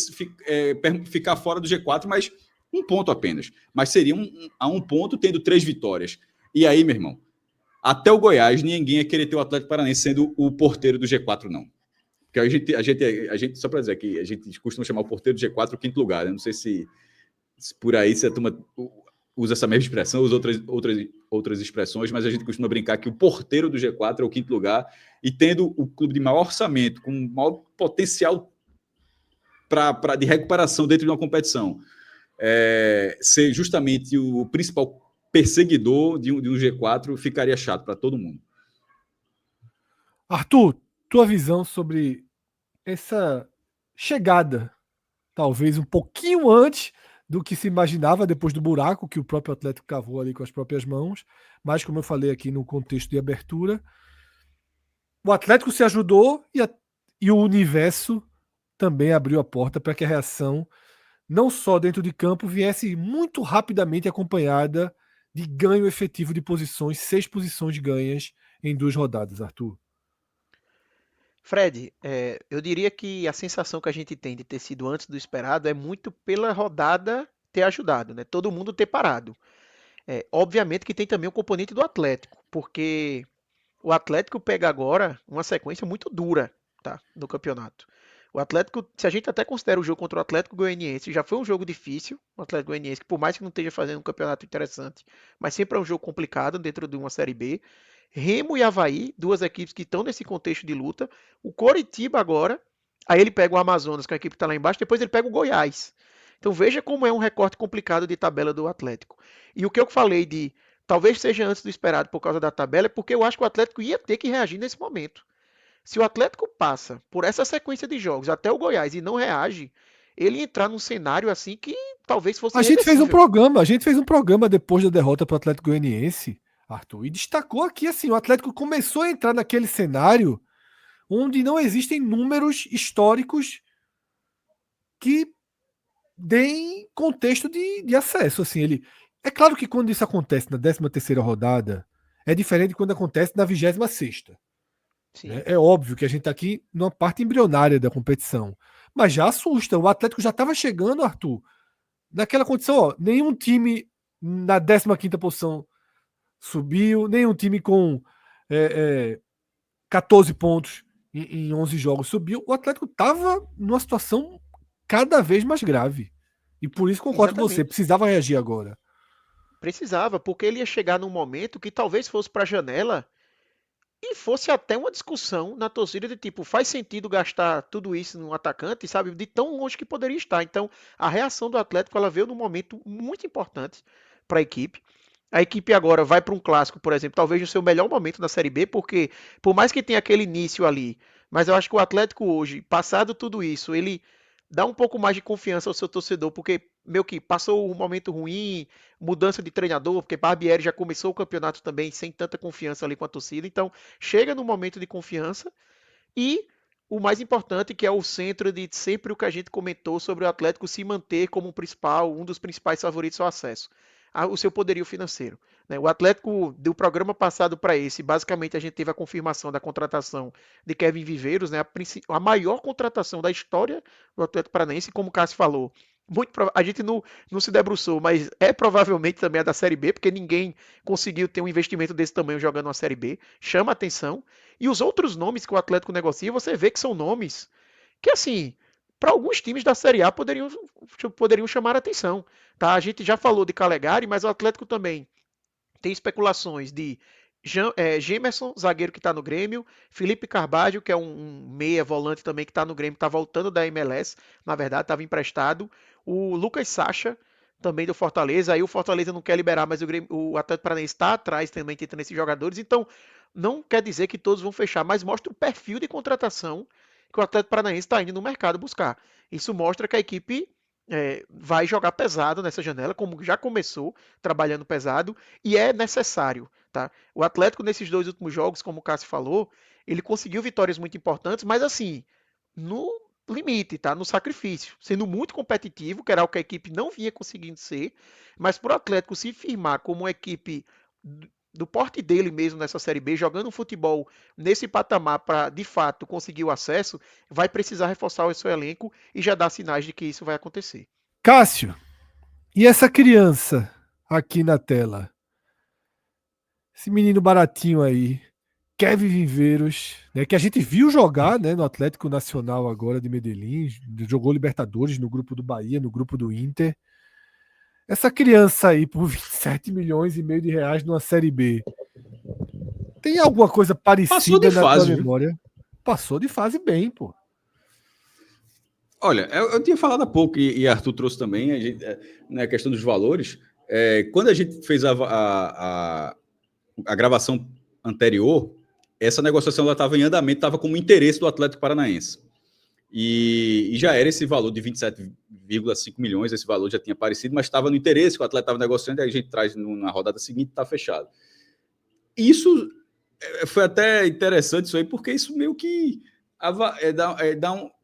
ficar fora do G4, mas 1 ponto apenas, mas seria a 1 ponto tendo 3 vitórias. E aí, meu irmão, até o Goiás, ninguém ia querer ter o Atlético Paranaense sendo o porteiro do G4, não. Porque a gente só para dizer que a gente costuma chamar o porteiro do G4 o 5º lugar. Né? Não sei se por aí se a turma usa essa mesma expressão, usa outras expressões, mas a gente costuma brincar que o porteiro do G4 é o 5º lugar, e tendo o clube de maior orçamento, com maior potencial de recuperação dentro de uma competição, ser justamente o principal perseguidor de um G4 ficaria chato para todo mundo. Arthur, tua visão sobre essa chegada, talvez um pouquinho antes do que se imaginava, depois do buraco que o próprio Atlético cavou ali com as próprias mãos, mas como eu falei aqui no contexto de abertura, o Atlético se ajudou e o universo também abriu a porta para que a reação, não só dentro de campo, viesse muito rapidamente acompanhada de ganho efetivo de posições, 6 posições ganhas em 2 rodadas, Arthur. Fred, eu diria que a sensação que a gente tem de ter sido antes do esperado é muito pela rodada ter ajudado, né? Todo mundo ter parado. Obviamente que tem também o componente do Atlético, porque o Atlético pega agora uma sequência muito dura, tá, no campeonato. O Atlético, se a gente até considera o jogo contra o Atlético Goianiense, já foi um jogo difícil, o Atlético Goianiense, que por mais que não esteja fazendo um campeonato interessante, mas sempre é um jogo complicado dentro de uma Série B. Remo e Avaí, 2 equipes que estão nesse contexto de luta. O Coritiba agora, aí ele pega o Amazonas, que é a equipe que está lá embaixo, depois ele pega o Goiás. Então veja como é um recorte complicado de tabela do Atlético. E o que eu falei de talvez seja antes do esperado por causa da tabela, é porque eu acho que o Atlético ia ter que reagir nesse momento. Se o Atlético passa por essa sequência de jogos até o Goiás e não reage, ele entrar num cenário assim que talvez fosse A gente fez um reversível. programa depois da derrota para o Atlético Goianiense, Arthur, e destacou aqui assim, o Atlético começou a entrar naquele cenário onde não existem números históricos que deem contexto de acesso. Assim, é claro que quando isso acontece na 13ª rodada, é diferente de quando acontece na 26ª. Sim. É óbvio que a gente está aqui numa parte embrionária da competição. Mas já assusta. O Atlético já estava chegando, Arthur, naquela condição, ó, nenhum time na 15ª posição subiu, nenhum time com 14 pontos em 11 jogos subiu. O Atlético estava numa situação cada vez mais grave. E por isso concordo com você, Exatamente. precisava reagir agora. Precisava, porque ele ia chegar num momento que talvez fosse para a janela e fosse até uma discussão na torcida de tipo, faz sentido gastar tudo isso num atacante, sabe? De tão longe que poderia estar. Então, a reação do Atlético, ela veio num momento muito importante para a equipe. A equipe agora vai para um clássico, por exemplo, talvez no seu melhor momento na Série B, porque por mais que tenha aquele início ali, mas eu acho que o Atlético hoje, passado tudo isso, ele dá um pouco mais de confiança ao seu torcedor, porque meio que passou um momento ruim, mudança de treinador, porque Barbieri já começou o campeonato também sem tanta confiança ali com a torcida, então chega no momento de confiança e o mais importante, que é o centro de sempre o que a gente comentou sobre o Atlético se manter como um dos principais favoritos ao acesso, o seu poderio financeiro. Né? O Atlético, do programa passado para esse, basicamente a gente teve a confirmação da contratação de Kevin Viveiros, né? A maior contratação da história do Atlético Paranaense, como o Cássio falou. A gente não se debruçou, mas é provavelmente também a da Série B, porque ninguém conseguiu ter um investimento desse tamanho jogando uma Série B. Chama atenção. E os outros nomes que o Atlético negocia, você vê que são nomes que, assim, para alguns times da Série A poderiam chamar a atenção. Tá? A gente já falou de Calegari, mas o Atlético também tem especulações de Gemerson, zagueiro que está no Grêmio, Felipe Carvalho, que é um meia volante também que está no Grêmio, está voltando da MLS, na verdade, estava emprestado. O Lucas Sacha, também do Fortaleza. Aí o Fortaleza não quer liberar, mas o Atlético Paranaense está atrás também tentando esses jogadores. Então, não quer dizer que todos vão fechar, mas mostra o perfil de contratação que o Atlético Paranaense está indo no mercado buscar. Isso mostra que a equipe vai jogar pesado nessa janela, como já começou trabalhando pesado, e é necessário. Tá? O Atlético, nesses 2 últimos jogos, como o Cássio falou, ele conseguiu vitórias muito importantes, mas assim, no limite, tá? No sacrifício, sendo muito competitivo, que era o que a equipe não vinha conseguindo ser, mas para o Atlético se firmar como uma equipe do porte dele mesmo nessa Série B, jogando um futebol nesse patamar para, de fato, conseguir o acesso, vai precisar reforçar o seu elenco e já dar sinais de que isso vai acontecer. Cássio, e essa criança aqui na tela? Esse menino baratinho aí, Kevin Viveiros, né, que a gente viu jogar, né, no Atlético Nacional agora de Medellín, jogou Libertadores no grupo do Bahia, no grupo do Inter. Essa criança aí por 27 milhões e meio de reais numa Série B, tem alguma coisa Passou de parecida na tua fase, viu? memória? Passou de fase bem, pô. Olha, eu tinha falado há pouco, e Arthur trouxe também, a gente, na questão dos valores. Quando a gente fez a gravação anterior, essa negociação estava em andamento, estava como interesse do Atlético Paranaense. E já era esse valor de 27,5 milhões, esse valor já tinha aparecido, mas estava no interesse que o Atlético estava negociando, e a gente traz na rodada seguinte, está fechado. Isso foi até interessante, isso aí, porque isso meio que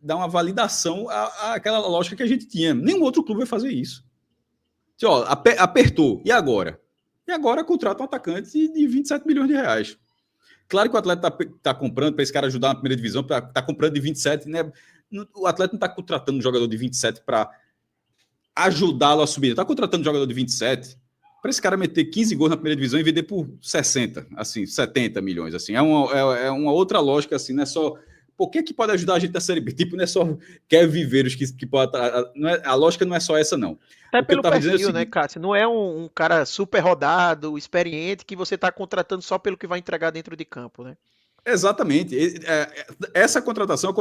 dá uma validação àquela lógica que a gente tinha. Nenhum outro clube vai fazer isso. Assim, ó, apertou, e agora? E agora contrata um atacante de 27 milhões de reais. Claro que o Atlético está comprando para esse cara ajudar na primeira divisão, está comprando de 27, né? O Atlético não está contratando um jogador de 27 para ajudá-lo a subir. Está contratando um jogador de 27 para esse cara meter 15 gols na primeira divisão e vender por 60, assim, 70 milhões. Assim. É uma outra lógica, assim, não é só. Por que pode ajudar a gente na Série B? Tipo, não é só Kevin Viveiros que pode. A lógica não é só essa, não. Até O que eu pelo estava dizendo é o perfil, né, seguinte. Cássio? Não é um cara super rodado, experiente, que você está contratando só pelo que vai entregar dentro de campo, né? Exatamente. Essa contratação,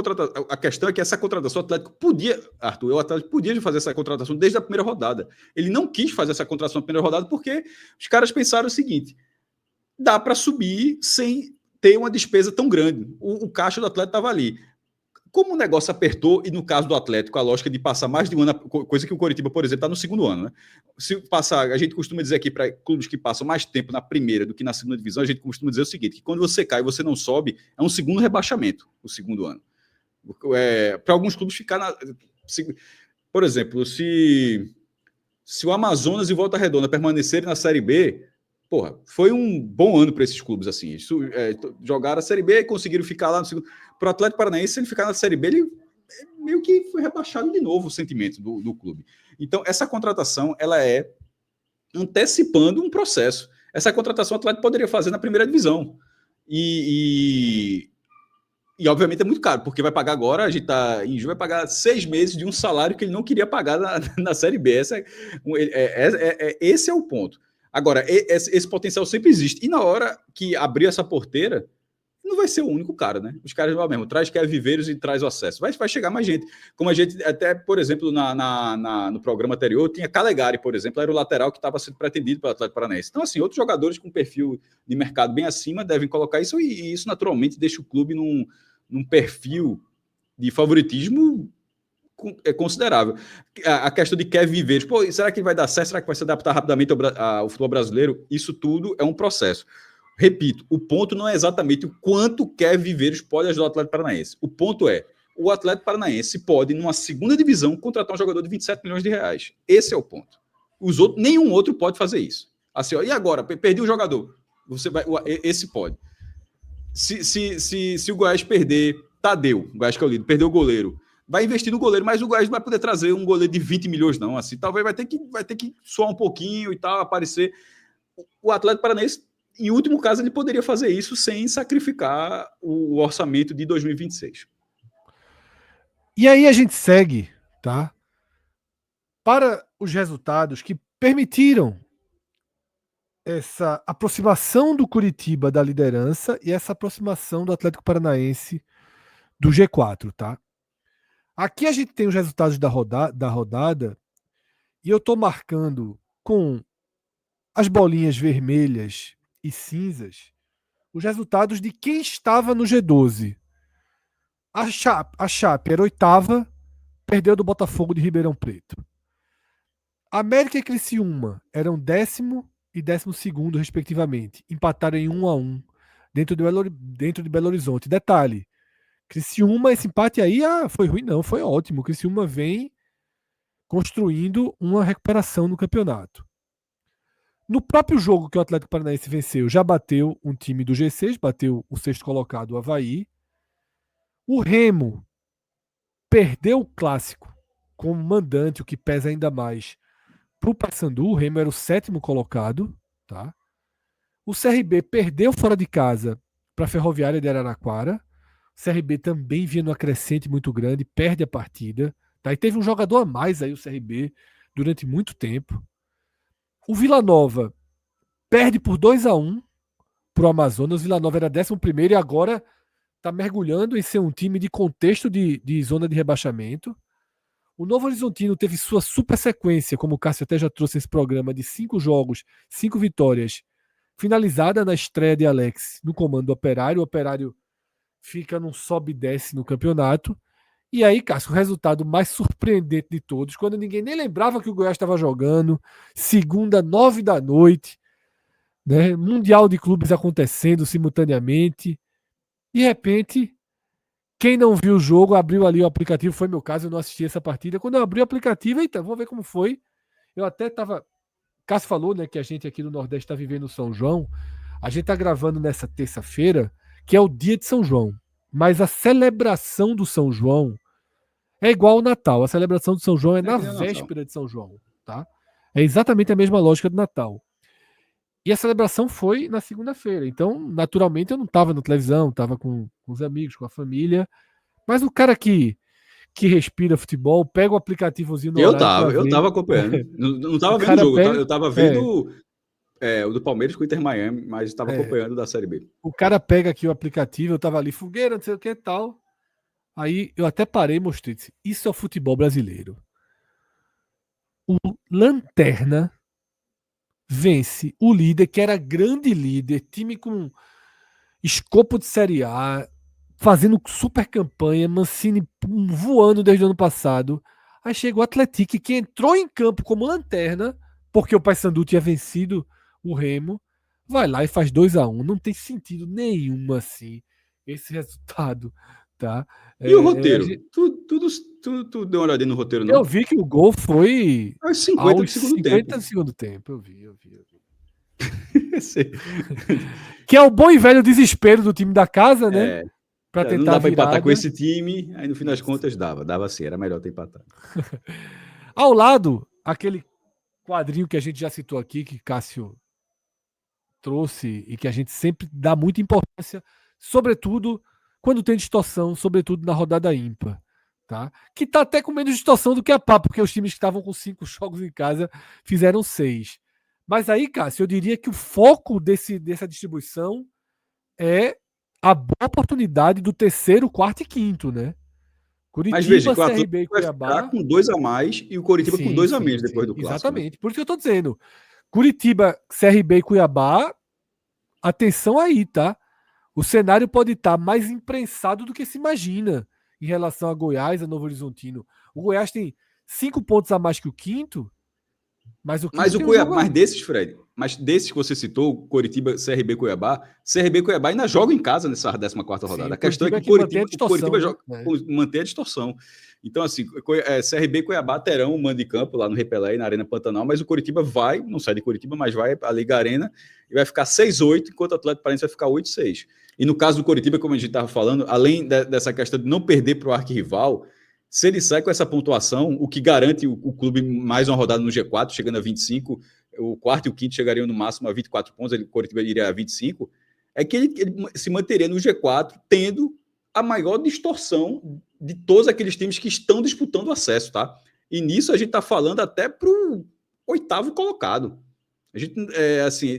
a questão é que essa contratação, o Atlético podia, Arthur, o Atlético podia fazer essa contratação desde a primeira rodada. Ele não quis fazer essa contratação na primeira rodada porque os caras pensaram o seguinte: dá para subir sem ter uma despesa tão grande. O caixa do Atlético estava ali. Como o negócio apertou, e no caso do Atlético, a lógica de passar mais de um ano, coisa que o Coritiba, por exemplo, está no segundo ano, né? Se passar, a gente costuma dizer aqui para clubes que passam mais tempo na primeira do que na segunda divisão, a gente costuma dizer o seguinte: que quando você cai e você não sobe, é um segundo rebaixamento, o segundo ano. Para alguns clubes ficar na. Por exemplo, se o Amazonas e Volta Redonda permanecerem na Série B, porra, foi um bom ano para esses clubes, assim. Jogaram a Série B e conseguiram ficar lá no segundo. Para o Atlético Paranaense, se ele ficar na Série B, ele meio que foi rebaixado de novo o sentimento do clube. Então, essa contratação, ela é antecipando um processo. Essa contratação o Atlético poderia fazer na primeira divisão. E obviamente é muito caro, porque vai pagar agora, a gente está em julho, vai pagar 6 meses de um salário que ele não queria pagar na Série B. Esse é o ponto. Agora, esse potencial sempre existe. E na hora que abrir essa porteira, não vai ser o único cara, né? Os caras vão mesmo, traz Kevin Viveiros e traz o acesso. Vai chegar mais gente. Como a gente, até, por exemplo, no programa anterior, tinha Calegari, por exemplo, era o lateral que estava sendo pretendido pelo Atlético Paranaense. Então, assim, outros jogadores com perfil de mercado bem acima devem colocar isso, e isso naturalmente deixa o clube num perfil de favoritismo considerável. A questão de Kevin Viveiros, pô, será que vai dar certo? Será que vai se adaptar rapidamente ao futebol brasileiro? Isso tudo é um processo. Repito, o ponto não é exatamente o quanto Kevin Viveiros pode ajudar o Atlético Paranaense. O ponto é, o Atlético Paranaense pode, numa segunda divisão, contratar um jogador de 27 milhões de reais. Esse é o ponto. Nenhum outro pode fazer isso. Assim, ó, e agora? Perdi o jogador. Esse pode. Se o Goiás perder Tadeu, o Goiás que é o líder, perdeu o goleiro, vai investir no goleiro, mas o Goiás não vai poder trazer um goleiro de 20 milhões, não. Assim, talvez vai ter que suar um pouquinho e tal, aparecer. O Atlético Paranaense, em último caso, ele poderia fazer isso sem sacrificar o orçamento de 2026. E aí a gente segue, tá? Para os resultados que permitiram essa aproximação do Curitiba da liderança e essa aproximação do Atlético Paranaense do G4, tá? Aqui a gente tem os resultados da rodada e eu tô marcando com as bolinhas vermelhas e cinzas os resultados de quem estava no G12. A Chape era oitava, perdeu do Botafogo de Ribeirão Preto. América e Criciúma eram 10º e 12º, respectivamente. Empataram em 1-1 dentro de Belo Horizonte. Detalhe, Criciúma, esse empate aí foi ruim não, foi ótimo. Criciúma vem construindo uma recuperação no campeonato. No próprio jogo que o Atlético Paranaense venceu, já bateu um time do G6, bateu o sexto colocado, o Avaí. O Remo perdeu o clássico como mandante, o que pesa ainda mais para o Paysandu. O Remo era o 7º colocado, tá? O CRB perdeu fora de casa para a Ferroviária de Araraquara. O CRB também vinha numa crescente muito grande, perde a partida. Tá? E teve um jogador a mais aí, o CRB, durante muito tempo. O Vila Nova perde por 2-1 para o Amazonas. O Vila Nova era 11º e agora está mergulhando em ser um time de contexto de zona de rebaixamento. O Novo Horizontino teve sua super sequência, como o Cássio até já trouxe esse programa, de 5 jogos, 5 vitórias, finalizada na estreia de Alex no comando do Operário. O Operário fica num sobe e desce no campeonato. E aí, Cássio, o resultado mais surpreendente de todos, quando ninguém nem lembrava que o Goiás estava jogando, segunda, 9 da noite, né? Mundial de clubes acontecendo simultaneamente. De repente, quem não viu o jogo, abriu ali o aplicativo, foi meu caso, eu não assisti essa partida. Quando eu abri o aplicativo, eita, vou ver como foi. Eu até estava. Cássio falou, né, que a gente aqui no Nordeste está vivendo o São João. A gente está gravando nessa terça-feira, que é o dia de São João. Mas a celebração do São João é igual ao Natal. A celebração do São João é na véspera de São João, tá? É exatamente a mesma lógica do Natal. E a celebração foi na segunda-feira. Então, naturalmente, eu não estava na televisão, estava com os amigos, com a família. Mas o cara que respira futebol, pega o aplicativozinho no horário. Eu tava acompanhando. Não tava vendo o jogo, eu tava vendo o do Palmeiras com o Inter Miami, mas estava acompanhando da Série B. O cara pega aqui o aplicativo, eu tava ali, fogueira, não sei o que e tal. Aí eu até parei e mostrei. Disse, isso é o futebol brasileiro. O Lanterna vence o líder, que era grande líder, time com escopo de Série A, fazendo super campanha, Mancini voando desde o ano passado. Aí chega o Atlético, que entrou em campo como lanterna, porque o Paysandu tinha vencido o Remo, vai lá e faz 2-1. Não tem sentido nenhum assim esse resultado, tá? E o roteiro? Tu deu uma olhadinha no roteiro, não? Eu vi que o gol foi aos 50 do segundo 50 tempo. do segundo tempo. Eu vi. Que é o bom e velho desespero do time da casa, né? Pra tentar não dá pra virada. empatar com esse time, aí no fim das contas dava sim, era melhor ter empatado. Ao lado, aquele quadrinho que a gente já citou aqui, que Cássio trouxe e que a gente sempre dá muita importância, sobretudo quando tem distorção, sobretudo na rodada ímpar. Tá? Que tá até com menos distorção do que a PA, porque os times que estavam com 5 jogos em casa fizeram 6. Mas aí, Cássio, eu diria que o foco dessa distribuição é a boa oportunidade do terceiro, quarto e quinto, né? Mas veja Curitiba, que o Atlético CRB e vai Cuiabá. ficar com 2 a mais e o Coritiba com 2 a menos depois do clássico. Né? Exatamente. Por isso que eu tô dizendo. Curitiba, CRB e Cuiabá, atenção aí, tá? O cenário pode estar mais imprensado do que se imagina em relação a Goiás, a Novo Horizontino. O Goiás tem 5 pontos a mais que o quinto, mas o quinto Mas o tem um Cuiabá, jogo mas aí. desses, Fred, mas desses que você citou, Coritiba, CRB e Cuiabá ainda jogam em casa nessa 14ª Sim, rodada. o A questão é Curitiba que é que mantém a o Coritiba distorção, né? joga, mantém a distorção. Então, assim, CRB e Cuiabá terão um mando de campo lá no Repelé e na Arena Pantanal, mas o Coritiba vai, não sai de Coritiba, mas vai à Liga Arena e vai ficar 6-8, enquanto o Atlético Paranaense vai ficar 8-6. E no caso do Coritiba, como a gente estava falando, além dessa questão de não perder para o arquirrival, se ele sai com essa pontuação, o que garante o clube mais uma rodada no G4, chegando a 25, o quarto e o quinto chegariam no máximo a 24 pontos, o Coritiba iria a 25, é que ele se manteria no G4, tendo a maior distorção de todos aqueles times que estão disputando o acesso, tá? E nisso a gente está falando até para o 8º colocado. A gente, assim,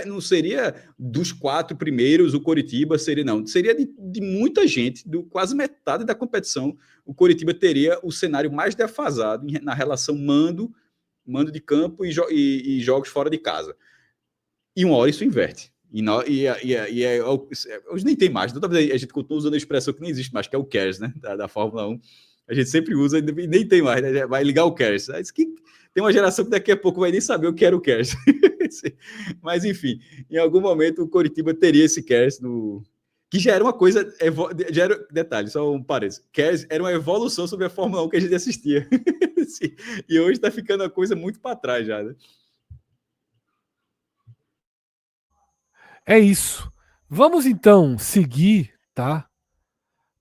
não seria dos 4 primeiros o Coritiba, seria de muita gente, quase metade da competição, o Coritiba teria o cenário mais defasado na relação mando de campo e jogos fora de casa. E uma hora isso inverte. Hoje nem tem mais. Toda vez a gente continua usando a expressão que nem existe mais, que é o CARES, né? Da Fórmula 1. A gente sempre usa e nem tem mais, né? Vai ligar o CARES. Tem uma geração que daqui a pouco vai nem saber o que era o CARES. Mas, enfim, em algum momento o Coritiba teria esse CARES que já era uma coisa. Detalhe, só um parênteses. CARES era uma evolução sobre a Fórmula 1 que a gente assistia. E hoje está ficando uma coisa muito para trás já, né? É isso. Vamos então seguir, tá?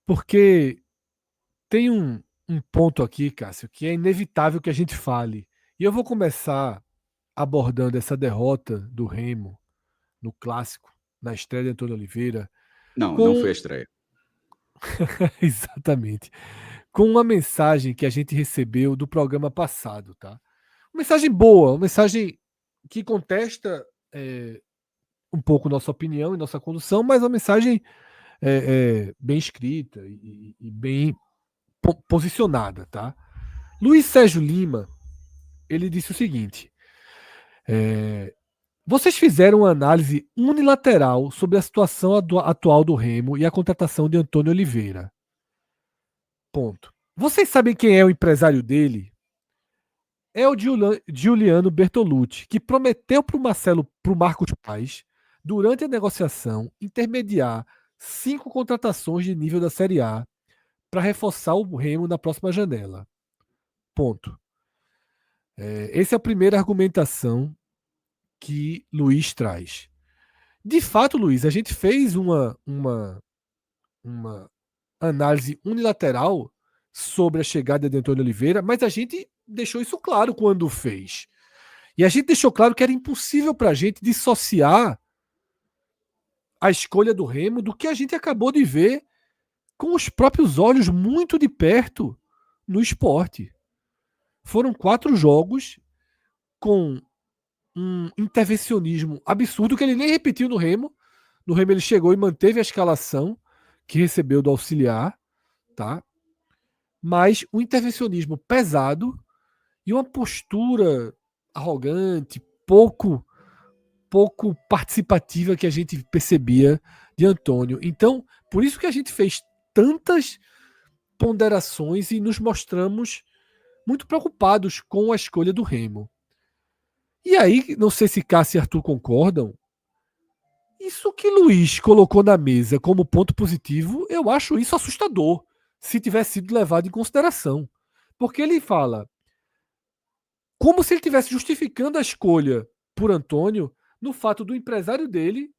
Porque tem um ponto aqui, Cássio, que é inevitável que a gente fale. E eu vou começar abordando essa derrota do Remo no clássico, na estreia de Antônio Oliveira, Não foi a com estreia. exatamente, com uma mensagem que a gente recebeu do programa passado, tá? Uma mensagem boa, uma mensagem que contesta um pouco nossa opinião e nossa condução, mas uma mensagem bem escrita e bem posicionada, tá? Luiz Sérgio Lima, ele disse o seguinte: vocês fizeram uma análise unilateral sobre a situação atual do Remo e a contratação de Antônio Oliveira. Ponto. Vocês sabem quem é o empresário dele? É o Giuliano Bertolucci, que prometeu para o Marcos Paz, durante a negociação, intermediar 5 contratações de nível da Série A para reforçar o Remo na próxima janela. Ponto. Essa é a primeira argumentação que Luiz traz. De fato, Luiz, a gente fez uma análise unilateral sobre a chegada de Antônio Oliveira, mas a gente deixou isso claro quando fez. E a gente deixou claro que era impossível para a gente dissociar a escolha do Remo do que a gente acabou de ver com os próprios olhos muito de perto no esporte. Foram 4 jogos com um intervencionismo absurdo que ele nem repetiu no Remo. No Remo ele chegou e manteve a escalação que recebeu do auxiliar, tá? Mas um intervencionismo pesado e uma postura arrogante, pouco participativa que a gente percebia de Antônio. Então, por isso que a gente fez tantas ponderações e nos mostramos muito preocupados com a escolha do Remo. E aí, não sei se Cássio e Arthur concordam, isso que Luiz colocou na mesa como ponto positivo, eu acho isso assustador, se tivesse sido levado em consideração. Porque ele fala como se ele estivesse justificando a escolha por Antônio no fato do empresário dele,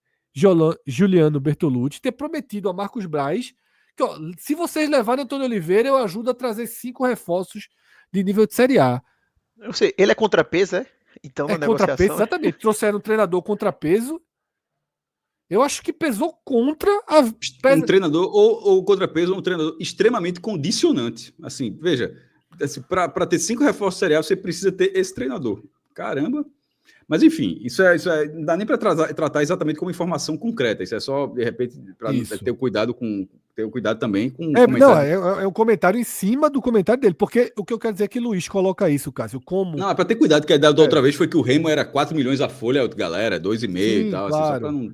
Giuliano Bertolucci, ter prometido a Marcos Braz que, ó, se vocês levarem Antônio Oliveira, eu ajudo a trazer 5 reforços de nível de Série A. Eu sei, ele é contrapeso, é? Então, na Contrapeso, negociação. exatamente. Trouxeram um treinador contrapeso. Eu acho que pesou contra a. Um treinador ou contrapeso, um treinador extremamente condicionante. Assim, veja, assim, para ter 5 reforços serial, você precisa ter esse treinador. Caramba! Mas, enfim, não dá nem para tratar exatamente como informação concreta. Isso é só, de repente, para ter o cuidado também com o comentário. Não, é um comentário em cima do comentário dele, porque o que eu quero dizer é que Luiz coloca isso, Cássio, como... Não, é para ter cuidado, que a ideia da outra vez foi que o Remo era 4 milhões a folha, galera, 2,5 e tal, claro. assim, só para não...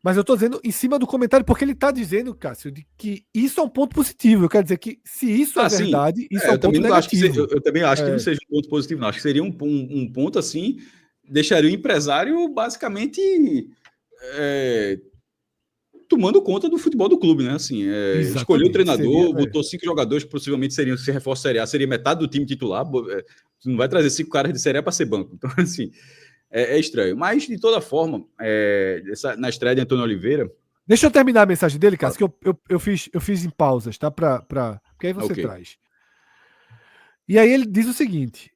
Mas eu tô dizendo em cima do comentário, porque ele tá dizendo, Cássio, de que isso é um ponto positivo. Eu quero dizer que se isso é verdade, isso é um ponto negativo. Eu também acho que não seja um ponto positivo, não. Acho que seria um ponto, assim, deixaria o empresário basicamente tomando conta do futebol do clube, né? Assim, escolheu o treinador, botou 5 jogadores que possivelmente seriam, se reforço Série A, seria metade do time titular. Não vai trazer 5 caras de Série A para ser banco. Então, assim, é estranho. Mas, de toda forma, na estreia de Antônio Oliveira... Deixa eu terminar a mensagem dele, Cássio, que eu fiz em pausas, tá? Porque aí você traz. E aí ele diz o seguinte: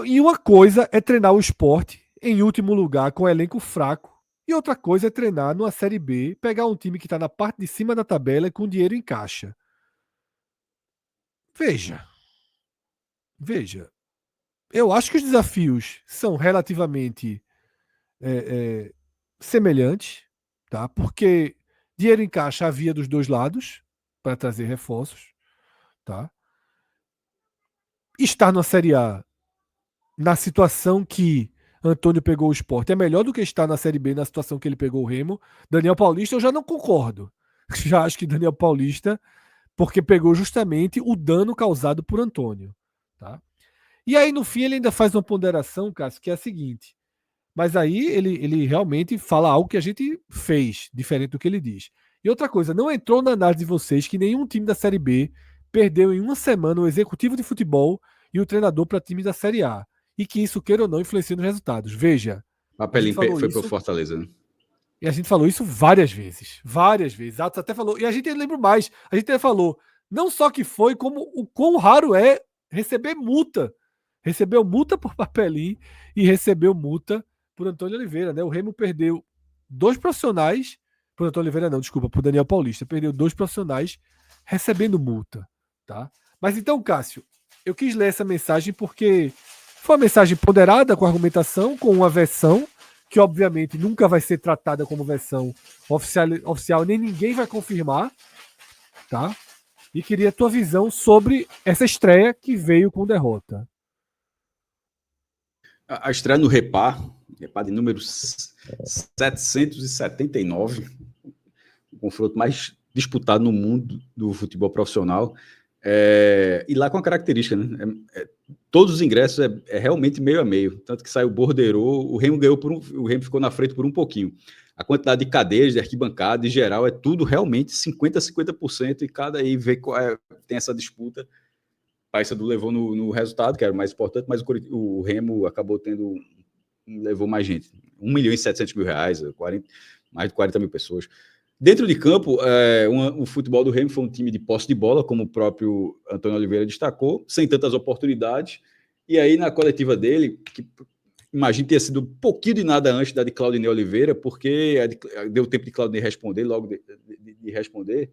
e uma coisa é treinar o Sport em último lugar com elenco fraco, e outra coisa é treinar numa Série B, pegar um time que está na parte de cima da tabela e com dinheiro em caixa. Veja. Eu acho que os desafios são relativamente semelhantes, tá? Porque dinheiro em caixa havia dos dois lados para trazer reforços, tá? Estar na Série A na situação que Antônio pegou o Sport é melhor do que estar na Série B na situação que ele pegou o Remo. Daniel Paulista eu já não concordo. Já acho que Daniel Paulista, porque pegou justamente o dano causado por Antônio, tá? E aí no fim ele ainda faz uma ponderação, Cássio, que é a seguinte: mas aí ele realmente fala algo que a gente fez, diferente do que ele diz. E outra coisa, não entrou na análise de vocês que nenhum time da Série B perdeu em uma semana o executivo de futebol e o treinador para time da Série A. E que isso, queira ou não, influencia nos resultados. Veja. Papelinho foi para o Fortaleza, né? E a gente falou isso várias vezes. Várias vezes. Atos até falou. E a gente lembra mais. A gente até falou. Não só que foi, como o quão raro é receber multa. Recebeu multa por Papelinho e recebeu multa por Antônio Oliveira, né? O Remo perdeu 2 profissionais, por Antônio Oliveira não, desculpa, por Daniel Paulista, perdeu 2 profissionais recebendo multa, tá? Mas então, Cássio, eu quis ler essa mensagem porque foi uma mensagem ponderada com argumentação, com uma versão que obviamente nunca vai ser tratada como versão oficial, nem ninguém vai confirmar, tá? E queria a tua visão sobre essa estreia que veio com derrota. A estreia no Repar de número 779, o confronto mais disputado no mundo do futebol profissional, e lá com a característica, né? Todos os ingressos é realmente meio a meio, tanto que saiu borderou, o Remo ganhou o Remo ficou na frente por um pouquinho. A quantidade de cadeiras, de arquibancada, em geral, é tudo realmente 50%, e cada aí tem essa disputa. Paysandu levou no resultado, que era o mais importante, mas o Remo acabou levou mais gente. 1.700.000 reais, mais de 40 mil pessoas. Dentro de campo, o futebol do Remo foi um time de posse de bola, como o próprio Antônio Oliveira destacou, sem tantas oportunidades. E aí, na coletiva dele, que imagino ter sido um pouquinho de nada antes da de Claudinei Oliveira, porque deu tempo de Claudinei responder, logo de responder,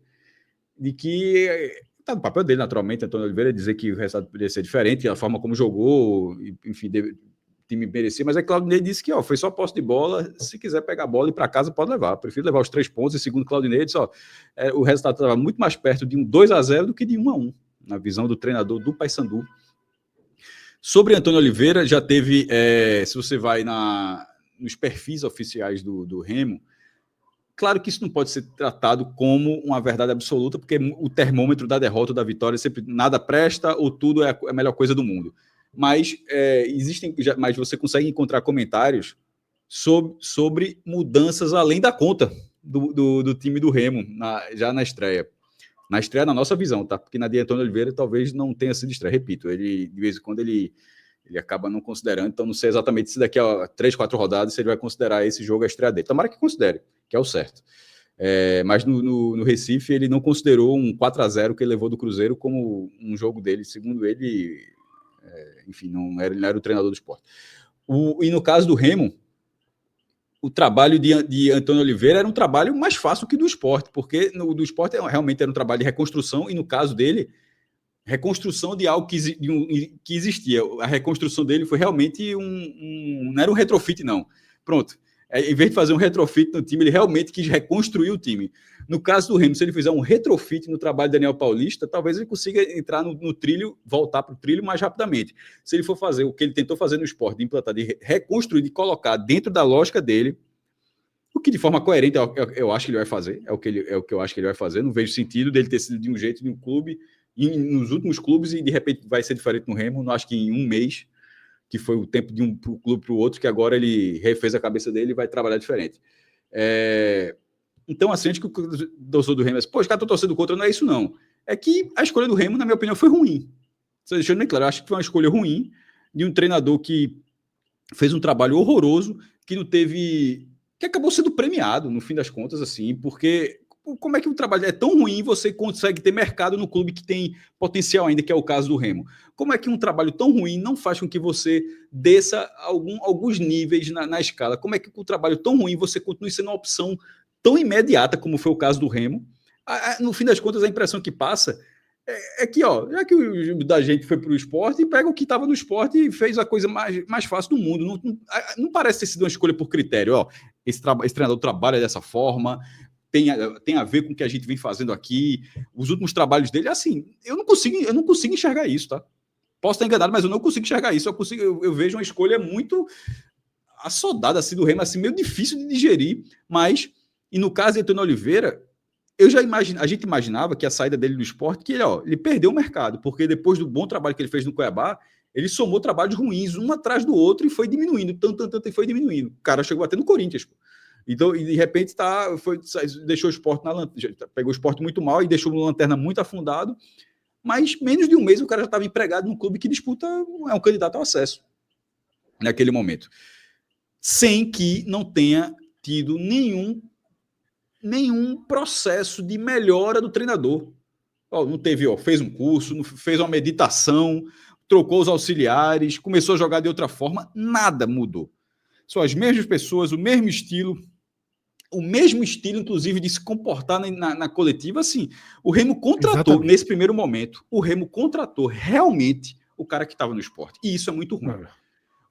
de que tá no papel dele, naturalmente, Antônio Oliveira, dizer que o resultado poderia ser diferente, a forma como jogou, enfim, o time merecia, mas Claudinei disse que foi só posse de bola, se quiser pegar a bola e ir para casa, pode levar. Prefiro levar os 3 pontos, e segundo Claudinei, disse, o resultado estava muito mais perto de um 2-0 do que de 1-1, na visão do treinador do Paysandu. Sobre Antônio Oliveira, já teve, se você vai nos perfis oficiais do Remo, claro que isso não pode ser tratado como uma verdade absoluta, porque o termômetro da derrota ou da vitória sempre nada presta ou tudo é a melhor coisa do mundo. Mas mas você consegue encontrar comentários sobre mudanças além da conta do time do Remo, já na estreia. Na estreia, na nossa visão, tá? Porque na de Antônio Oliveira talvez não tenha sido estreia. Repito, de vez em quando ele acaba não considerando, então não sei exatamente se daqui a 3, 4 rodadas se ele vai considerar esse jogo a estreia dele. Tomara que considere, que é o certo. Mas no Recife ele não considerou um 4-0 que ele levou do Cruzeiro como um jogo dele. Segundo ele, enfim, ele não era o treinador do Sport. E no caso do Remo, o trabalho de Antônio Oliveira era um trabalho mais fácil que do Sport, porque do Sport realmente era um trabalho de reconstrução, e no caso dele, reconstrução de algo que existia. A reconstrução dele foi realmente não era um retrofit, não. Pronto. Em vez de fazer um retrofit no time, ele realmente quis reconstruir o time. No caso do Remo, se ele fizer um retrofit no trabalho do Daniel Paulista, talvez ele consiga entrar no trilho, voltar para o trilho mais rapidamente. Se ele for fazer o que ele tentou fazer no Sport, de implantar, de reconstruir, de colocar dentro da lógica dele, o que de forma coerente eu acho que ele vai fazer, é o que eu acho que ele vai fazer. Não vejo sentido dele ter sido de um jeito de um clube, nos últimos clubes, e de repente vai ser diferente no Remo. Não acho que em um mês, que foi o tempo de um clube para o outro, que agora ele refez a cabeça dele e vai trabalhar diferente. Então, assim, antes que o torcedor do Remo, pô, os caras estão torcendo contra, não é isso não. É que a escolha do Remo, na minha opinião, foi ruim. Deixando bem claro, eu acho que foi uma escolha ruim de um treinador que fez um trabalho horroroso, que não teve... que acabou sendo premiado, no fim das contas, assim, porque como é que o trabalho é tão ruim e você consegue ter mercado no clube que tem potencial ainda, que é o caso do Remo? Como é que um trabalho tão ruim não faz com que você desça alguns níveis na escala? Como é que com um trabalho tão ruim você continue sendo uma opção tão imediata, como foi o caso do Remo? No fim das contas, a impressão que passa é que, ó, já que o da gente foi para o Sport, pega o que estava no Sport e fez a coisa mais fácil do mundo. Não parece ter sido uma escolha por critério. Ó, esse treinador trabalha dessa forma, tem a ver com o que a gente vem fazendo aqui. Os últimos trabalhos dele, assim, eu não consigo enxergar isso, tá? Posso estar enganado, mas eu não consigo enxergar isso. Eu vejo uma escolha muito assodada assim, do Remo, assim, meio difícil de digerir, mas, e no caso de Antônio Oliveira, a gente imaginava que a saída dele do Sport, que ele perdeu o mercado, porque depois do bom trabalho que ele fez no Cuiabá, ele somou trabalhos ruins, um atrás do outro, e foi diminuindo, tanto, e foi diminuindo. O cara chegou até no Corinthians, pô. Então, e de repente deixou o Sport pegou o Sport muito mal e deixou o Lanterna muito afundado, mas menos de um mês o cara já estava empregado num clube que disputa, é um candidato ao acesso naquele momento, sem que não tenha tido nenhum processo de melhora do treinador. Não teve, fez um curso, fez uma meditação, trocou os auxiliares, começou a jogar de outra forma, nada mudou. São as mesmas pessoas, o mesmo estilo, inclusive, de se comportar na coletiva. Assim, o Remo contratou, exatamente, nesse primeiro momento, o Remo contratou realmente o cara que estava no Sport. E isso é muito ruim.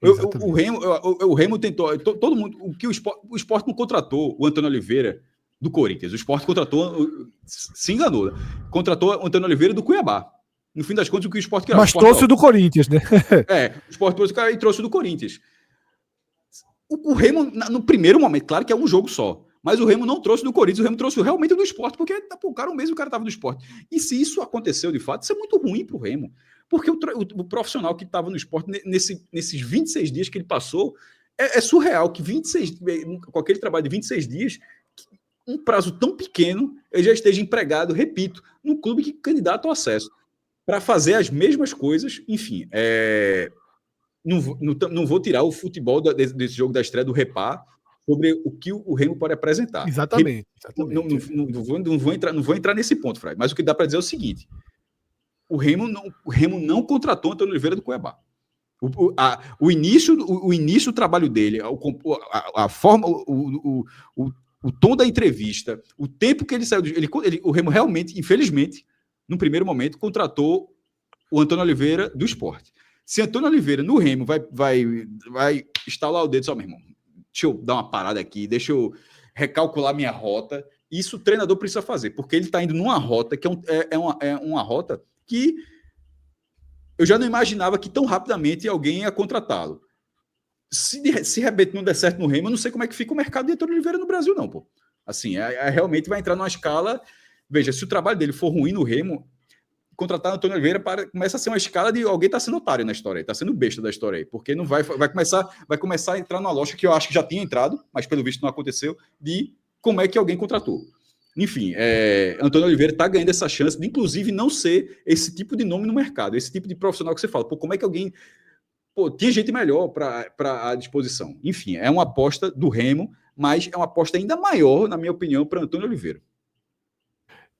O Remo tentou, todo mundo, o Sport não contratou o Antônio Oliveira do Corinthians. O Sport se enganou, contratou o Antônio Oliveira do Cuiabá. No fim das contas, o que o Sport queria. Mas trouxe o do Corinthians, né? O Sport trouxe o cara e trouxe o do Corinthians. O Remo, no primeiro momento, claro que é um jogo só, mas o Remo não trouxe do Corinthians, o Remo trouxe realmente do Sport, porque o cara estava do Sport. E se isso aconteceu de fato, isso é muito ruim para o Remo, porque o profissional que estava no Sport, nesses 26 dias que ele passou, é surreal que 26, com aquele trabalho de 26 dias, um prazo tão pequeno, ele já esteja empregado, repito, num clube que candidato ao acesso, para fazer as mesmas coisas. Enfim, não vou tirar o futebol desse jogo da estreia do Repá sobre o que o Remo pode apresentar. Exatamente. Não vou entrar nesse ponto, Fred, mas o que dá para dizer é o seguinte: o Remo não contratou Antônio Oliveira do Cuiabá. O início do trabalho dele, a forma, o tom da entrevista, o tempo que ele saiu, o Remo realmente, infelizmente, no primeiro momento, contratou o Antônio Oliveira do Sport. Se Antônio Oliveira no Remo vai instalar o dedo, só, meu irmão, deixa eu dar uma parada aqui, deixa eu recalcular minha rota. Isso o treinador precisa fazer, porque ele está indo numa rota que é uma rota que eu já não imaginava que tão rapidamente alguém ia contratá-lo. Se de repente não der certo no Remo, eu não sei como é que fica o mercado de Antônio Oliveira no Brasil, não, pô. Assim, realmente vai entrar numa escala... Veja, se o trabalho dele for ruim no Remo, contratar Antônio Oliveira começa a ser uma escala de alguém está sendo otário na história, está sendo besta da história aí, porque não vai começar a entrar numa lógica que eu acho que já tinha entrado, mas pelo visto não aconteceu, de como é que alguém contratou. Enfim, Antônio Oliveira está ganhando essa chance de, inclusive, não ser esse tipo de nome no mercado, esse tipo de profissional que você fala, como é que alguém... tinha gente melhor para a disposição. Enfim, é uma aposta do Remo, mas é uma aposta ainda maior, na minha opinião, para Antônio Oliveira.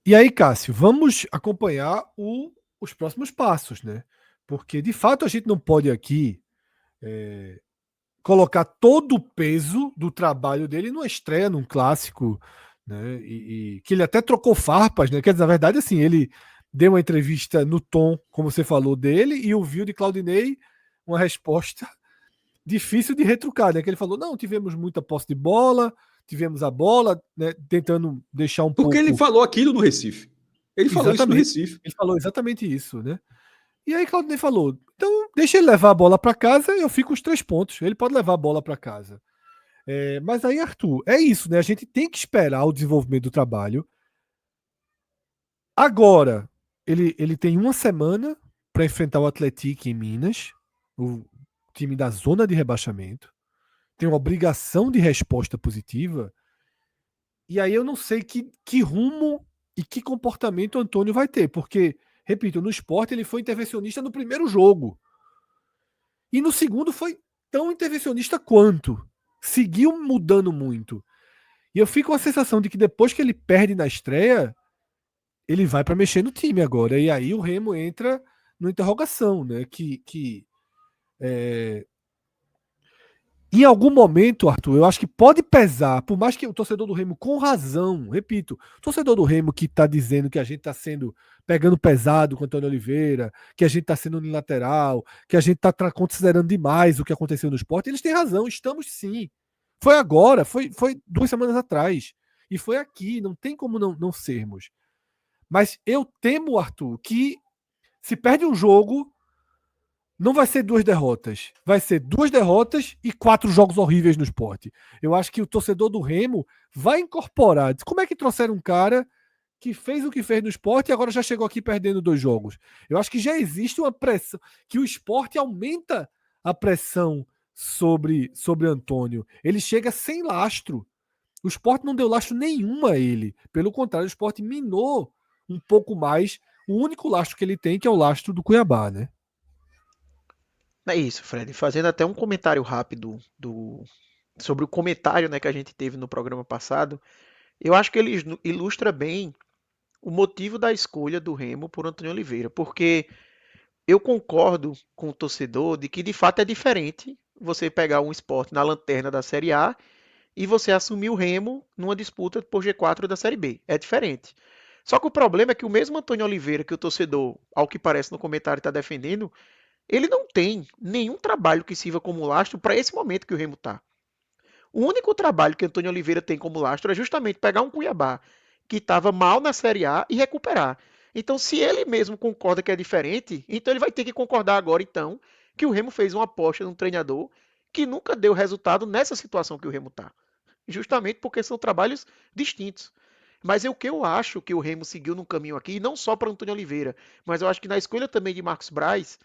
E aí, Cássio, vamos acompanhar os próximos passos, né? Porque, de fato, a gente não pode aqui colocar todo o peso do trabalho dele numa estreia, num clássico, né? E que ele até trocou farpas, né? Quer dizer, na verdade, assim, ele deu uma entrevista no tom, como você falou, dele, e ouviu de Claudinei uma resposta difícil de retrucar, né? Que ele falou: não, tivemos muita posse de bola, tivemos a bola, né, tentando deixar um Porque ele pouco. falou aquilo no Recife. Ele falou isso no Exatamente. Recife. Ele falou exatamente isso, né? E aí Claudinei falou: então deixa ele levar a bola para casa, eu fico os 3 pontos. Ele pode levar a bola para casa. Mas aí, Arthur, é isso, né? A gente tem que esperar o desenvolvimento do trabalho. Agora, ele tem uma semana para enfrentar o Atlético em Minas, o time da zona de rebaixamento. Tem uma obrigação de resposta positiva. E aí eu não sei que rumo e que comportamento o Antônio vai ter, porque, repito, no esporte ele foi intervencionista no primeiro jogo. E no segundo foi tão intervencionista quanto. Seguiu mudando muito. E eu fico com a sensação de que depois que ele perde na estreia, ele vai para mexer no time agora. E aí o Remo entra na interrogação, né? Em algum momento, Arthur, eu acho que pode pesar, por mais que o torcedor do Remo, com razão, repito, o torcedor do Remo que está dizendo que a gente está pegando pesado com o Antônio Oliveira, que a gente está sendo unilateral, que a gente está considerando demais o que aconteceu no esporte, eles têm razão, estamos sim. Foi agora, foi 2 semanas atrás. E foi aqui, não tem como não sermos. Mas eu temo, Arthur, que se perde um jogo, não vai ser 2 derrotas. Vai ser 2 derrotas e 4 jogos horríveis no esporte. Eu acho que o torcedor do Remo vai incorporar. Como é que trouxeram um cara que fez o que fez no esporte e agora já chegou aqui perdendo 2 jogos? Eu acho que já existe uma pressão, que o esporte aumenta a pressão sobre Antônio. Ele chega sem lastro. O esporte não deu lastro nenhum a ele. Pelo contrário, o esporte minou um pouco mais o único lastro que ele tem, que é o lastro do Cuiabá, né? É isso, Fred. Fazendo até um comentário rápido sobre o comentário, né, que a gente teve no programa passado, eu acho que ele ilustra bem o motivo da escolha do Remo por Antônio Oliveira, porque eu concordo com o torcedor de que de fato é diferente você pegar um esporte na lanterna da Série A e você assumir o Remo numa disputa por G4 da Série B. É diferente. Só que o problema é que o mesmo Antônio Oliveira, que o torcedor, ao que parece no comentário, está defendendo, ele não tem nenhum trabalho que sirva como lastro para esse momento que o Remo está. O único trabalho que Antônio Oliveira tem como lastro é justamente pegar um Cuiabá que estava mal na Série A e recuperar. Então, se ele mesmo concorda que é diferente, então ele vai ter que concordar agora, então, que o Remo fez uma aposta num treinador que nunca deu resultado nessa situação que o Remo está. Justamente porque são trabalhos distintos. Mas o que eu acho que o Remo seguiu no caminho aqui, não só para Antônio Oliveira, mas eu acho que na escolha também de Marcos Braz,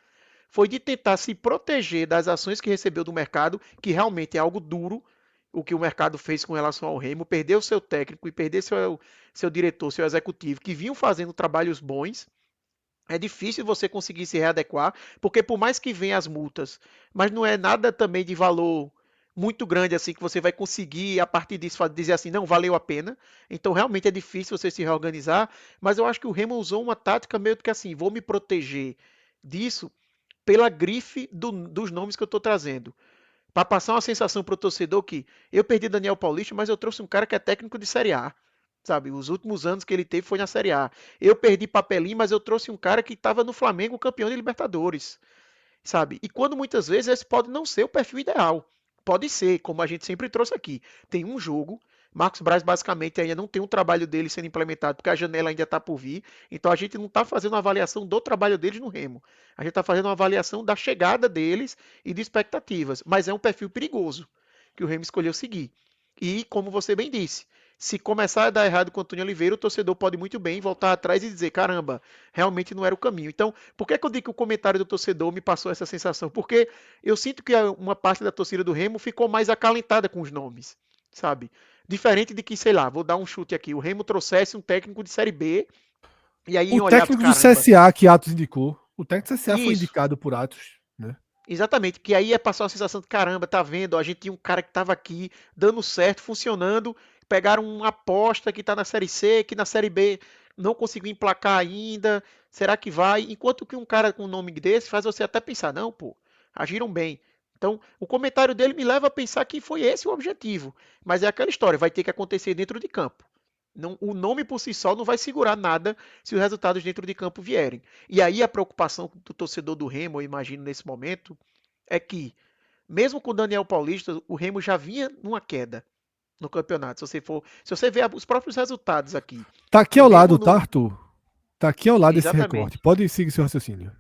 foi de tentar se proteger das ações que recebeu do mercado, que realmente é algo duro, o que o mercado fez com relação ao Remo, perder o seu técnico e perder seu diretor, seu executivo, que vinham fazendo trabalhos bons. É difícil você conseguir se readequar, porque por mais que venham as multas, mas não é nada também de valor muito grande assim que você vai conseguir a partir disso dizer assim, não, valeu a pena. Então realmente é difícil você se reorganizar, mas eu acho que o Remo usou uma tática meio que assim, vou me proteger disso pela grife dos nomes que eu estou trazendo. Para passar uma sensação para o torcedor que eu perdi Daniel Paulista, mas eu trouxe um cara que é técnico de Série A. Sabe, os últimos anos que ele teve foi na Série A. Eu perdi Papelinho, mas eu trouxe um cara que estava no Flamengo campeão de Libertadores. Sabe? E quando muitas vezes esse pode não ser o perfil ideal. Pode ser, como a gente sempre trouxe aqui. Tem um jogo, Marcos Braz basicamente ainda não tem um trabalho dele sendo implementado, porque a janela ainda está por vir. Então a gente não está fazendo uma avaliação do trabalho deles no Remo. A gente está fazendo uma avaliação da chegada deles e de expectativas. Mas é um perfil perigoso que o Remo escolheu seguir. E, como você bem disse, se começar a dar errado com o Antônio Oliveira, o torcedor pode muito bem voltar atrás e dizer: caramba, realmente não era o caminho. Então, por que, que eu digo que o comentário do torcedor me passou essa sensação? Porque eu sinto que uma parte da torcida do Remo ficou mais acalentada com os nomes, sabe? Diferente de que, sei lá, vou dar um chute aqui, o Remo trouxesse um técnico de Série B e aí O iam olhar, técnico do caramba, CSA que Atos indicou. O técnico do CSA foi isso, indicado por Atos, né? exatamente, que aí ia passar uma sensação de caramba, tá vendo? A gente tinha um cara que estava aqui dando certo, funcionando, pegaram uma aposta que está na Série C, que na Série B não conseguiu emplacar ainda. Será que vai? Enquanto que um cara com um nome desse faz você até pensar, não, pô, agiram bem. Então, o comentário dele me leva a pensar que foi esse o objetivo. Mas é aquela história, vai ter que acontecer dentro de campo. Não, o nome por si só não vai segurar nada se os resultados dentro de campo vierem. E aí a preocupação do torcedor do Remo, eu imagino nesse momento, é que, mesmo com o Daniel Paulista, o Remo já vinha numa queda no campeonato. Se você ver os próprios resultados aqui, Tá aqui o ao Remo lado, tá, no, Arthur? Tá aqui ao lado desse recorte. exatamente. Pode seguir seu raciocínio.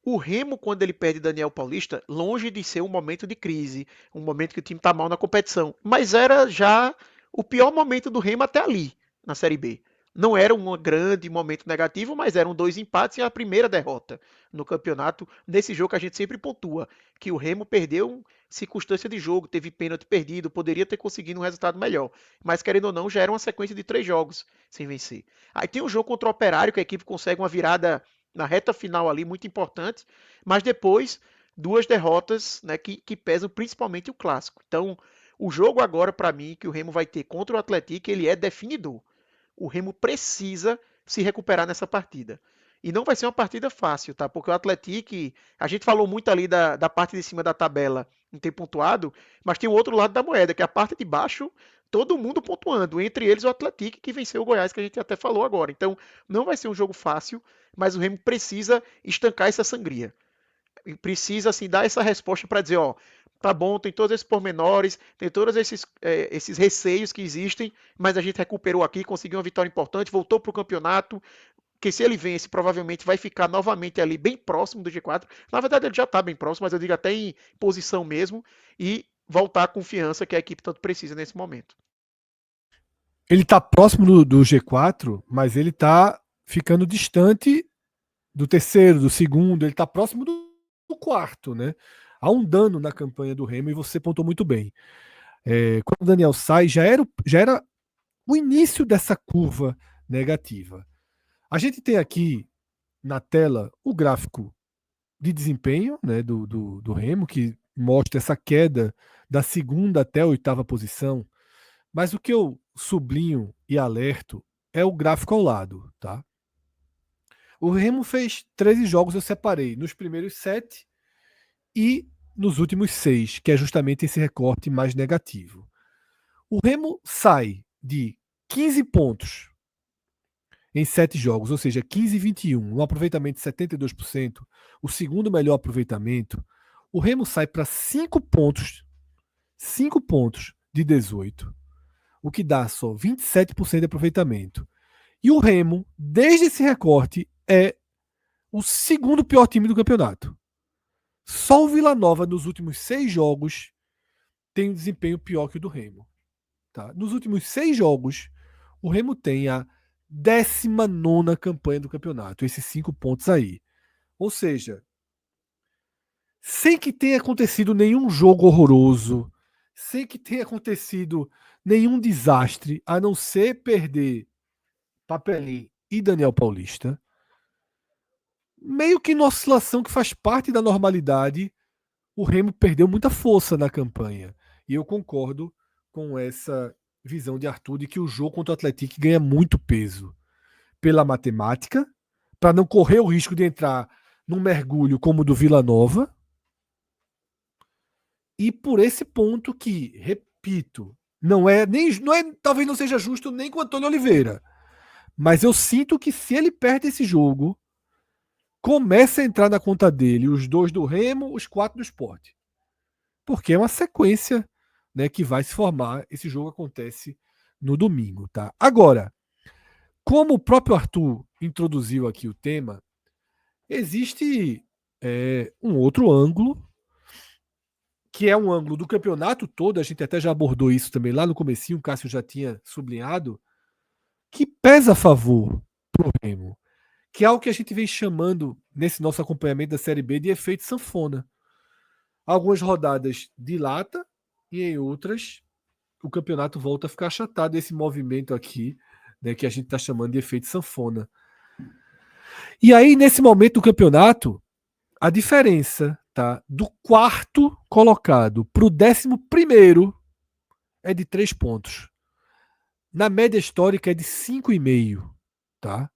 O Remo, quando ele perde Daniel Paulista, longe de ser um momento de crise, um momento que o time está mal na competição, mas era já o pior momento do Remo até ali, na Série B. Não era um grande momento negativo, mas eram 2 empates e a primeira derrota no campeonato, nesse jogo que a gente sempre pontua, que o Remo perdeu circunstância de jogo, teve pênalti perdido, poderia ter conseguido um resultado melhor. Mas, querendo ou não, já era uma sequência de 3 jogos sem vencer. Aí tem o jogo contra o Operário, que a equipe consegue uma virada na reta final ali, muito importante, mas depois 2 derrotas, né, que pesam principalmente o clássico. Então, o jogo agora, para mim, que o Remo vai ter contra o Atlético, ele é definidor. O Remo precisa se recuperar nessa partida. E não vai ser uma partida fácil, tá? Porque o Atlético, a gente falou muito ali da parte de cima da tabela em ter pontuado, mas tem o outro lado da moeda, que é a parte de baixo, todo mundo pontuando, entre eles o Atlético, que venceu o Goiás, que a gente até falou agora. Então, não vai ser um jogo fácil, mas o Remo precisa estancar essa sangria. E precisa, assim, dar essa resposta para dizer, ó, tá bom, tem todos esses pormenores, tem todos esses receios que existem, mas a gente recuperou aqui, conseguiu uma vitória importante, voltou para o campeonato, que se ele vence, provavelmente vai ficar novamente ali bem próximo do G4. Na verdade, ele já está bem próximo, mas eu digo até em posição mesmo, e voltar à confiança que a equipe tanto precisa nesse momento. Ele tá próximo do G4, mas ele tá ficando distante do terceiro, do segundo, ele tá próximo do quarto, né? Há um dano na campanha do Remo e você pontou muito bem. Quando o Daniel sai, já era o início dessa curva negativa. A gente tem aqui na tela o gráfico de desempenho, né, do Remo, que mostra essa queda da segunda até a oitava posição. Mas o que eu sublinho e alerto é o gráfico ao lado, tá? O Remo fez 13 jogos, eu separei nos primeiros 7 e nos últimos 6, que é justamente esse recorte mais negativo. O Remo sai de 15 pontos em 7 jogos, ou seja, 15 e 21, um aproveitamento de 72%, o segundo melhor aproveitamento. O Remo sai para 5 pontos de 18, o que dá só 27% de aproveitamento. E o Remo, desde esse recorte, é o segundo pior time do campeonato. Só o Vila Nova, nos últimos 6 jogos, tem um desempenho pior que o do Remo. Tá? Nos últimos 6 jogos, o Remo tem a 19ª campanha do campeonato, esses 5 pontos aí. Ou seja, sem que tenha acontecido nenhum jogo horroroso, sem que tenha acontecido nenhum desastre, a não ser perder Papelim e Daniel Paulista, meio que numa oscilação que faz parte da normalidade, o Remo perdeu muita força na campanha. E eu concordo com essa visão de Arthur de que o jogo contra o Atlético ganha muito peso pela matemática, para não correr o risco de entrar num mergulho como o do Vila Nova, e por esse ponto que, repito, talvez não seja justo nem com o Antônio Oliveira, mas eu sinto que se ele perde esse jogo, começa a entrar na conta dele os 2 do Remo, os 4 do Sport. Porque é uma sequência, né, que vai se formar. Esse jogo acontece no domingo, tá? Agora, como o próprio Arthur introduziu aqui o tema, existe um outro ângulo, que é um ângulo do campeonato todo, a gente até já abordou isso também lá no comecinho, o Cássio já tinha sublinhado, que pesa a favor pro Remo, que é algo que a gente vem chamando nesse nosso acompanhamento da Série B de efeito sanfona. Algumas rodadas dilata e em outras o campeonato volta a ficar achatado. Esse movimento aqui, né, que a gente está chamando de efeito sanfona. E aí, nesse momento do campeonato, a diferença, tá, do quarto colocado para o 11º é de 3 pontos. Na média histórica é de 5,5. Tá?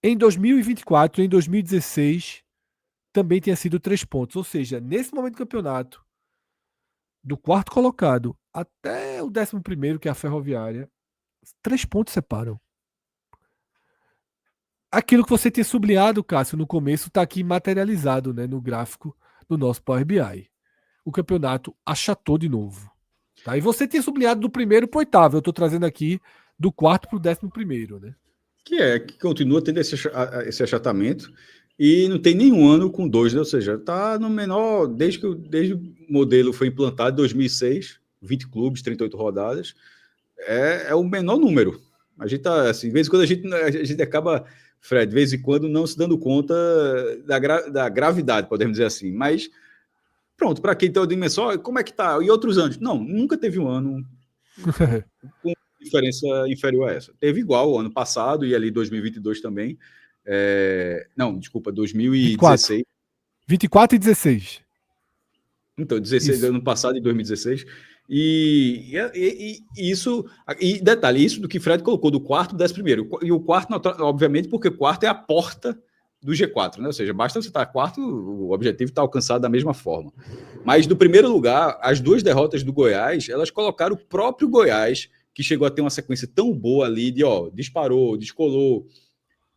Em 2024, em 2016, também tinha sido 3 pontos. Ou seja, nesse momento do campeonato, do quarto colocado até o 11º, que é a Ferroviária, 3 pontos separam. Aquilo que você tinha sublinhado, Cássio, no começo, está aqui materializado, né, no gráfico do nosso Power BI. O campeonato achatou de novo. Tá? E você tinha sublinhado do primeiro para o oitavo. Eu estou trazendo aqui do quarto para o 11º, né? Que continua tendo esse achatamento e não tem nenhum ano com 2, né? Ou seja, está no menor, desde o modelo foi implantado em 2006, 20 clubes, 38 rodadas, é o menor número. A gente tá, assim, de vez em quando a gente acaba, Fred, de vez em quando não se dando conta da gravidade, podemos dizer assim, mas pronto, para quem tem a dimensão, como é que tá? E outros anos? Não, nunca teve um ano com diferença inferior a essa. Teve igual o ano passado e ali 2022 também. Não, desculpa, 2016. 24 e 16. Então, 16 Isso. ano passado e 2016. E isso, e detalhe, isso do que Fred colocou do quarto do 11º. E o quarto, obviamente, porque o quarto é a porta do G4, né? Ou seja, basta você estar quarto, o objetivo está alcançado da mesma forma. Mas do primeiro lugar, as 2 derrotas do Goiás, elas colocaram o próprio Goiás, que chegou a ter uma sequência tão boa ali de, disparou, descolou,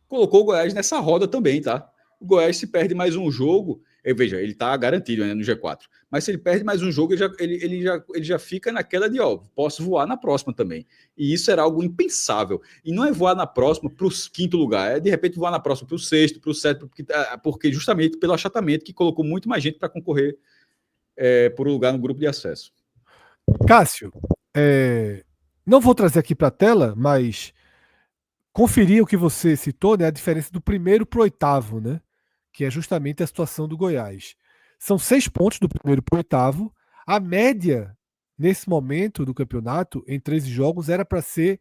colocou o Goiás nessa roda também, tá? O Goiás, se perde mais um jogo, veja, ele tá garantido, né, no G4, mas se ele perde mais um jogo, ele já fica naquela de, posso voar na próxima também. E isso era algo impensável. E não é voar na próxima para o 5º lugar, é de repente voar na próxima para o 6º, para o 7º, porque justamente pelo achatamento que colocou muito mais gente para concorrer por um lugar no grupo de acesso. Cássio, não vou trazer aqui para a tela, mas conferir o que você citou, né, a diferença do primeiro para o 8º, né, que é justamente a situação do Goiás. São 6 pontos do primeiro para o 8º. A média, nesse momento do campeonato, em 13 jogos, era para ser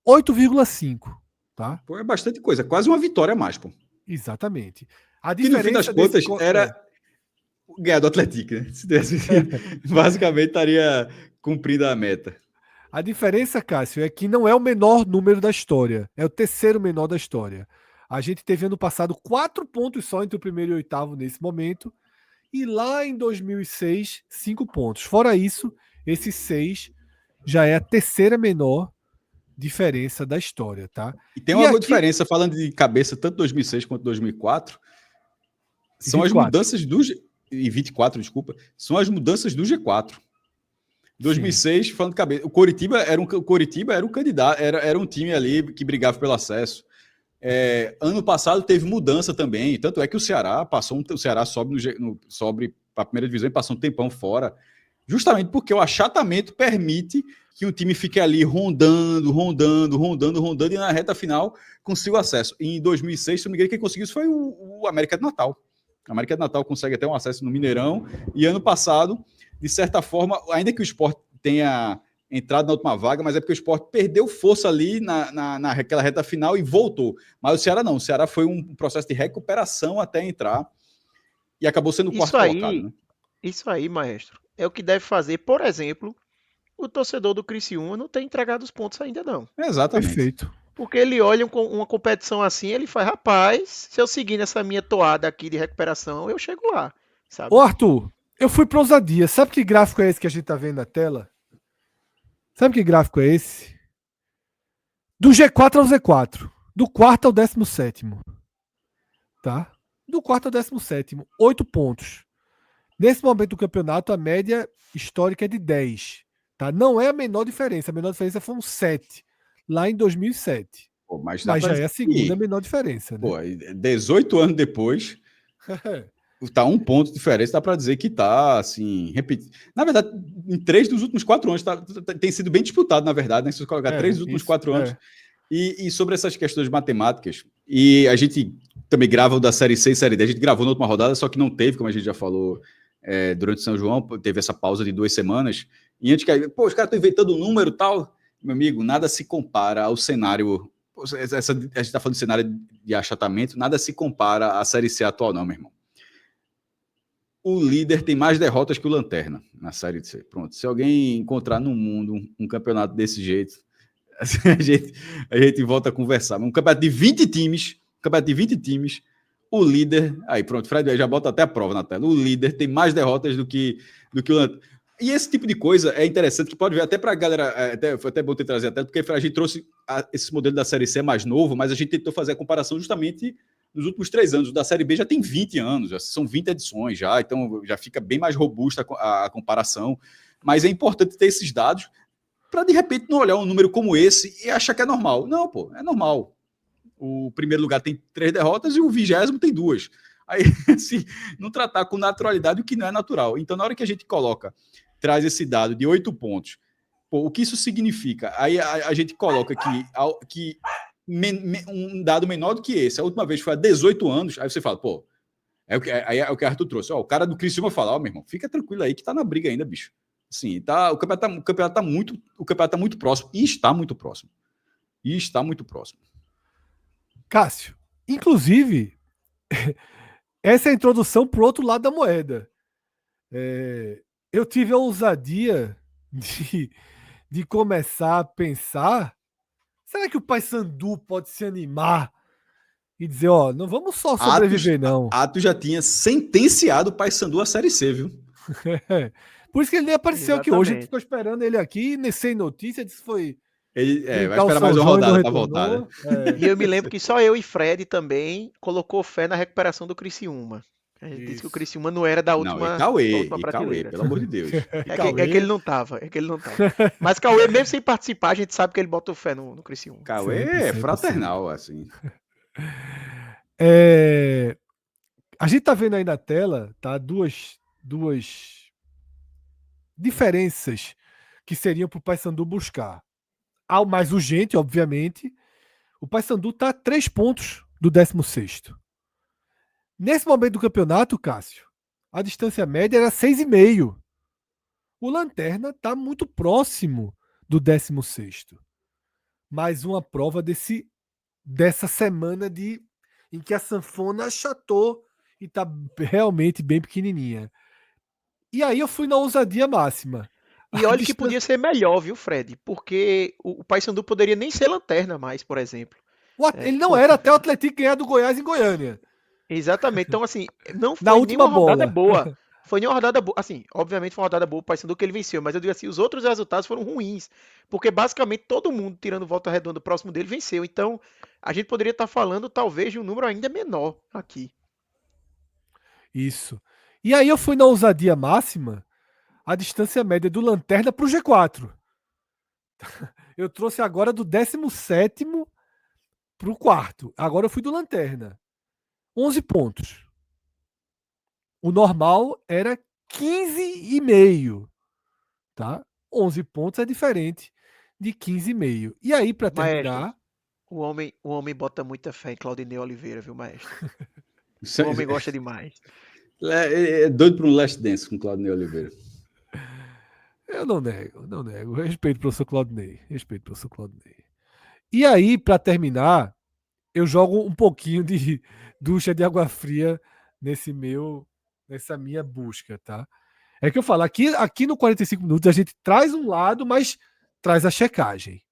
8,5. Tá? Pô, é bastante coisa, quase uma vitória a mais, pô. Exatamente. A que no fim das contas era ganhar do Atlético, né? Se desse, basicamente estaria cumprindo a meta. A diferença, Cássio, é que não é o menor número da história, é o terceiro menor da história. A gente teve ano passado 4 pontos só entre o primeiro e o 8º nesse momento, e lá em 2006, 5 pontos. Fora isso, esses 6 já é a terceira menor diferença da história, tá? E tem uma diferença, falando de cabeça, tanto 2006 quanto 2004, são 24. As mudanças do... E 24, desculpa, são as mudanças do G4. 2006, sim, falando de cabeça, o Coritiba era um candidato, era um time ali que brigava pelo acesso. Ano passado teve mudança também, tanto é que o Ceará sobe para a primeira divisão e passou um tempão fora, justamente porque o achatamento permite que o time fique ali rondando, e na reta final consiga o acesso. E em 2006, se não me engano, quem conseguiu isso foi o América de Natal. A América de Natal consegue até um acesso no Mineirão, e ano passado, de certa forma, ainda que o Sport tenha entrado na última vaga, mas é porque o Sport perdeu força ali naquela reta final e voltou. Mas o Ceará não, o Ceará foi um processo de recuperação até entrar e acabou sendo o quarto colocado. Né? Isso aí, maestro, é o que deve fazer, por exemplo, o torcedor do Criciúma não ter entregado os pontos ainda não. Exatamente. Perfeito. Porque ele olha uma competição assim, ele faz, rapaz, se eu seguir nessa minha toada aqui de recuperação, eu chego lá, sabe? Ô Arthur, eu fui pra ousadia. Sabe que gráfico é esse que a gente tá vendo na tela? Sabe que gráfico é esse? Do G4 ao Z4. Do quarto ao 17º. Tá? Do quarto ao 17º. 8 pontos. Nesse momento do campeonato, a média histórica é de 10. Tá? Não é a menor diferença. A menor diferença foi um 7. Lá em 2007. Pô, mas já é a segunda menor diferença. Né? Pô, 18 anos depois... Tá 1 ponto de diferença, dá para dizer que tá, assim, Na verdade, em 3 dos últimos 4 anos, tem sido bem disputado, na verdade, né? Se você colocar 3 dos últimos 4 anos. E sobre essas questões matemáticas, e a gente também grava o da Série C e Série D, a gente gravou na última rodada, só que não teve, como a gente já falou, durante São João, teve essa pausa de 2 semanas, e antes que, os caras estão inventando um número e tal, meu amigo, nada se compara ao cenário, a gente tá falando de cenário de achatamento, nada se compara à Série C atual não, meu irmão. O líder tem mais derrotas que o Lanterna na Série C. Pronto. Se alguém encontrar no mundo um campeonato desse jeito, a gente volta a conversar. Um campeonato de 20 times, o líder... Aí, pronto, Fred já bota até a prova na tela. O líder tem mais derrotas do que o Lanterna. E esse tipo de coisa é interessante, que pode ver até para a galera, foi até bom ter trazido até, porque a gente trouxe esse modelo da Série C mais novo, mas a gente tentou fazer a comparação justamente nos últimos 3 anos. O da Série B já tem 20 anos, já são 20 edições já, então já fica bem mais robusta a comparação. Mas é importante ter esses dados para, de repente, não olhar um número como esse e achar que é normal. Não, pô, é normal. O primeiro lugar tem 3 derrotas e o 20º tem 2. Aí, assim, não tratar com naturalidade o que não é natural. Então, na hora que a gente traz esse dado de 8 pontos, pô, o que isso significa? Aí a gente coloca que um dado menor do que esse, a última vez foi há 18 anos, aí você fala, pô, aí é o que Arthur trouxe. Ó, o cara do Criciúma fala, ó, meu irmão, fica tranquilo aí que tá na briga ainda, bicho. Sim, o campeonato tá muito próximo, e está muito próximo. E está muito próximo. Cássio, inclusive, essa é a introdução pro outro lado da moeda. Eu tive a ousadia de começar a pensar, será que o Paysandu pode se animar e dizer, ó, não vamos só sobreviver, não. Atos já tinha sentenciado o Paysandu à Série C, viu? Por isso que ele nem apareceu aqui hoje. A gente ficou esperando ele aqui, sem notícia, disse foi. Ele vai esperar mais uma rodada para voltar, né? E eu me lembro que só eu e Fred também colocou fé na recuperação do Criciúma. A gente disse que o Criciúma não era da última, Cauê, prateleira. pelo amor de Deus. É que ele não tava. Mas Cauê, mesmo sem participar, a gente sabe que ele bota fé no Criciúma. Cauê é fraternal, assim. A gente tá vendo aí na tela, tá? Duas diferenças que seriam para o Paysandu buscar. Ao mais urgente, obviamente, o Paysandu está a 3 pontos do 16º. Nesse momento do campeonato, Cássio, a distância média era 6,5. O Lanterna está muito próximo do 16º. Mais uma prova dessa semana em que a sanfona achatou e está realmente bem pequenininha. E aí eu fui na ousadia máxima. E olha que podia ser melhor, viu, Fred? Porque o Paysandu poderia nem ser lanterna mais, por exemplo. Ele não era até o Atlético ganhar do Goiás em Goiânia. Exatamente. Então, assim, não foi na última rodada bola. boa. Foi nenhuma rodada boa. Assim, obviamente foi uma rodada boa o Paysandu que ele venceu, mas eu digo assim, os outros resultados foram ruins. Porque basicamente todo mundo, tirando Volta Redonda próximo dele, venceu. Então, a gente poderia estar falando talvez de um número ainda menor aqui. Isso. E aí eu fui na ousadia máxima, a distância média do Lanterna para o G4. Eu trouxe agora do 17º para o 4º. Agora eu fui do Lanterna. 11 pontos. O normal era 15,5. Tá? 11 pontos é diferente de 15,5. E aí, para terminar... O homem bota muita fé em Claudinei Oliveira, viu, maestro? O homem gosta demais. É doido para um Last Dance com Claudinei Oliveira. Eu não nego. Respeito o professor Claudinei. E aí, para terminar, eu jogo um pouquinho de ducha de água fria nessa minha busca, tá? É que eu falo, aqui no 45 minutos a gente traz um lado, mas traz a checagem.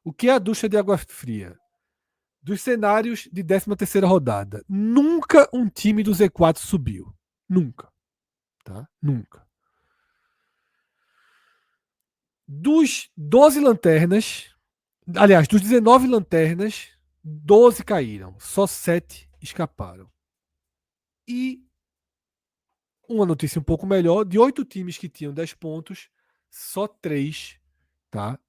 O que é a ducha de água fria? Dos cenários de 13ª rodada, nunca um time do Z4 subiu. Nunca. Tá? Nunca. Dos 12 lanternas, aliás, dos 19 lanternas, 12 caíram. Só 7 escaparam. E uma notícia um pouco melhor, de 8 times que tinham 10 pontos, só 3, tá?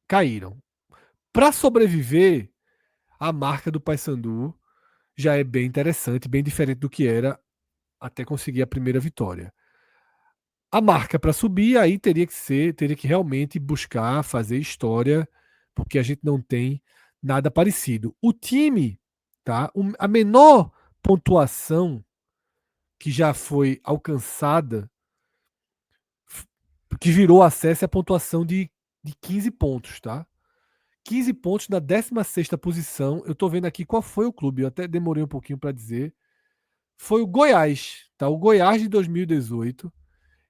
Caíram. Para sobreviver, a marca do Paysandu já é bem interessante, bem diferente do que era até conseguir a primeira vitória. A marca para subir aí teria que realmente buscar fazer história, porque a gente não tem nada parecido. O time, tá? A menor pontuação que já foi alcançada, que virou acesso, é a pontuação de 15 pontos, tá? 15 pontos na 16ª posição. Eu tô vendo aqui qual foi o clube, eu até demorei um pouquinho para dizer. Foi o Goiás, tá? O Goiás de 2018.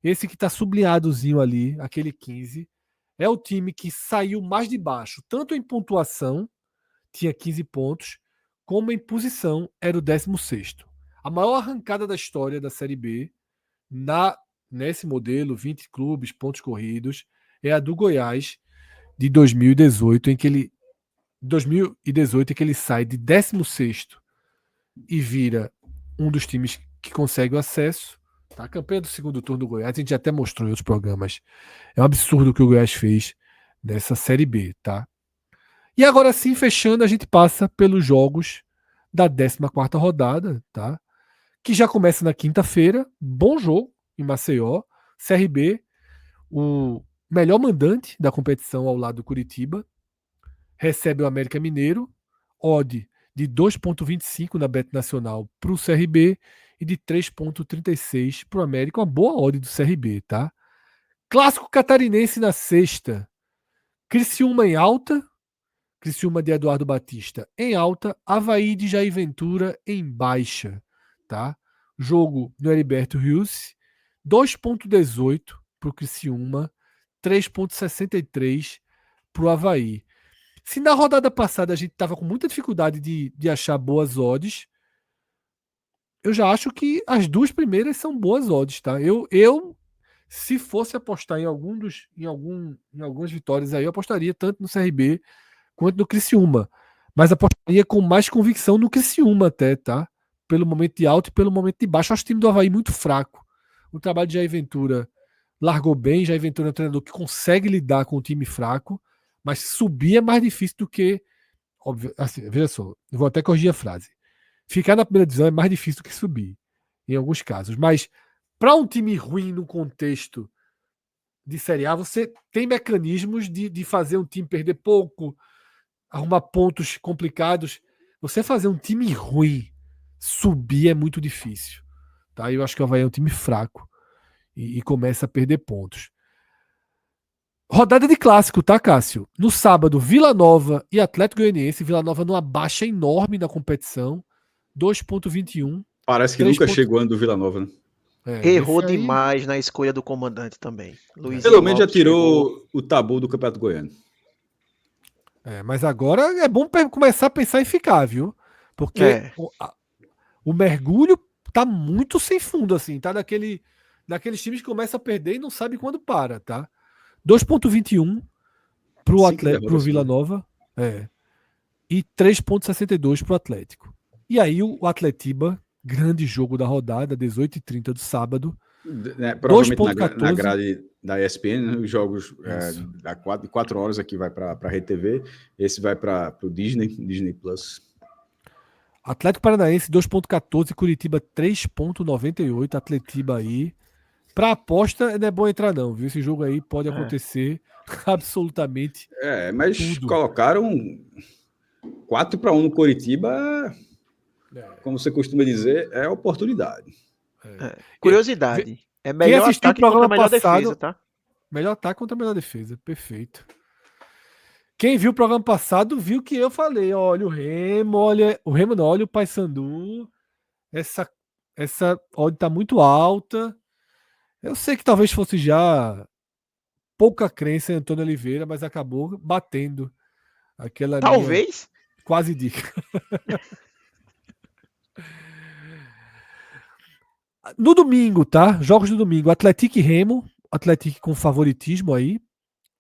Esse que tá sublinhadozinho ali, aquele 15, é o time que saiu mais de baixo, tanto em pontuação, tinha 15 pontos, como em posição, era o 16º. A maior arrancada da história da Série B, nesse modelo, 20 clubes, pontos corridos, é a do Goiás de 2018, em que ele sai de 16º e vira um dos times que consegue o acesso. Tá? A campanha do segundo turno do Goiás, a gente até mostrou em outros programas. É um absurdo o que o Goiás fez nessa Série B, tá? E agora sim, fechando, a gente passa pelos jogos da 14ª rodada, tá? Que já começa na quinta-feira. Bom jogo em Maceió. CRB, o melhor mandante da competição ao lado do Curitiba, recebe o América Mineiro, odd de 2,25 na Bet Nacional para o CRB e de 3,36 para o América. Uma boa odd do CRB, tá? Clássico catarinense na sexta. Criciúma em alta. Criciúma de Eduardo Batista em alta. Avaí de Jair Ventura em baixa, tá? Jogo no Heriberto Rios. 2,18 para o Criciúma. 3,63 para o Avaí. Se na rodada passada a gente estava com muita dificuldade de achar boas odds, eu já acho que as duas primeiras são boas odds, tá? Se fosse apostar em algumas vitórias aí, eu apostaria tanto no CRB quanto no Criciúma. Mas apostaria com mais convicção no Criciúma até, tá? Pelo momento de alto e pelo momento de baixo. Eu acho o time do Avaí muito fraco. O trabalho de Jair Ventura largou bem. Jair Ventura é um treinador que consegue lidar com o time fraco, mas subir é mais difícil do que... Óbvio, assim, veja só, eu vou até corrigir a frase. Ficar na primeira divisão é mais difícil do que subir, em alguns casos. Mas para um time ruim no contexto de Série A, você tem mecanismos de fazer um time perder pouco, arrumar pontos complicados. Você fazer um time ruim subir é muito difícil. Tá? Eu acho que o Avaí é um time fraco e começa a perder pontos. Rodada de clássico, tá, Cássio? No sábado, Vila Nova e Atlético Goianiense. Vila Nova numa baixa enorme na competição. 2,21. Parece que nunca chegou ano do Vila Nova, né? Errou demais na escolha do comandante também. Luizinho Pelo menos já Lopes tirou o tabu do Campeonato Goiano. Mas agora é bom começar a pensar em ficar, viu? Porque o mergulho tá muito sem fundo, assim. Tá daqueles times que começam a perder e não sabe quando para, tá? 2,21 pro Vila Nova. E 3,62 pro Atlético. E aí o Atletiba, grande jogo da rodada, 18h30 do sábado. Provavelmente na grade da ESPN, né, os jogos da 4 horas aqui vai para a Rede TV, esse vai para o Disney Plus. Atlético Paranaense 2,14, Curitiba 3,98, Atletiba aí. Para aposta não é bom entrar não, viu? Esse jogo aí pode acontecer absolutamente mas tudo. Colocaram 4-1 no Curitiba, como você costuma dizer, é oportunidade. Curiosidade. É melhor quem assistiu ataque o programa contra a melhor passado, defesa, tá? Melhor ataque contra a melhor defesa. Perfeito. Quem viu o programa passado viu que eu falei, olha o Remo, olha o Paysandu. Essa odd tá muito alta. Eu sei que talvez fosse já pouca crença em Antônio Oliveira, mas acabou batendo aquela talvez minha quase dica. No domingo, tá? Jogos do domingo. Atlético e Remo. Atlético com favoritismo aí.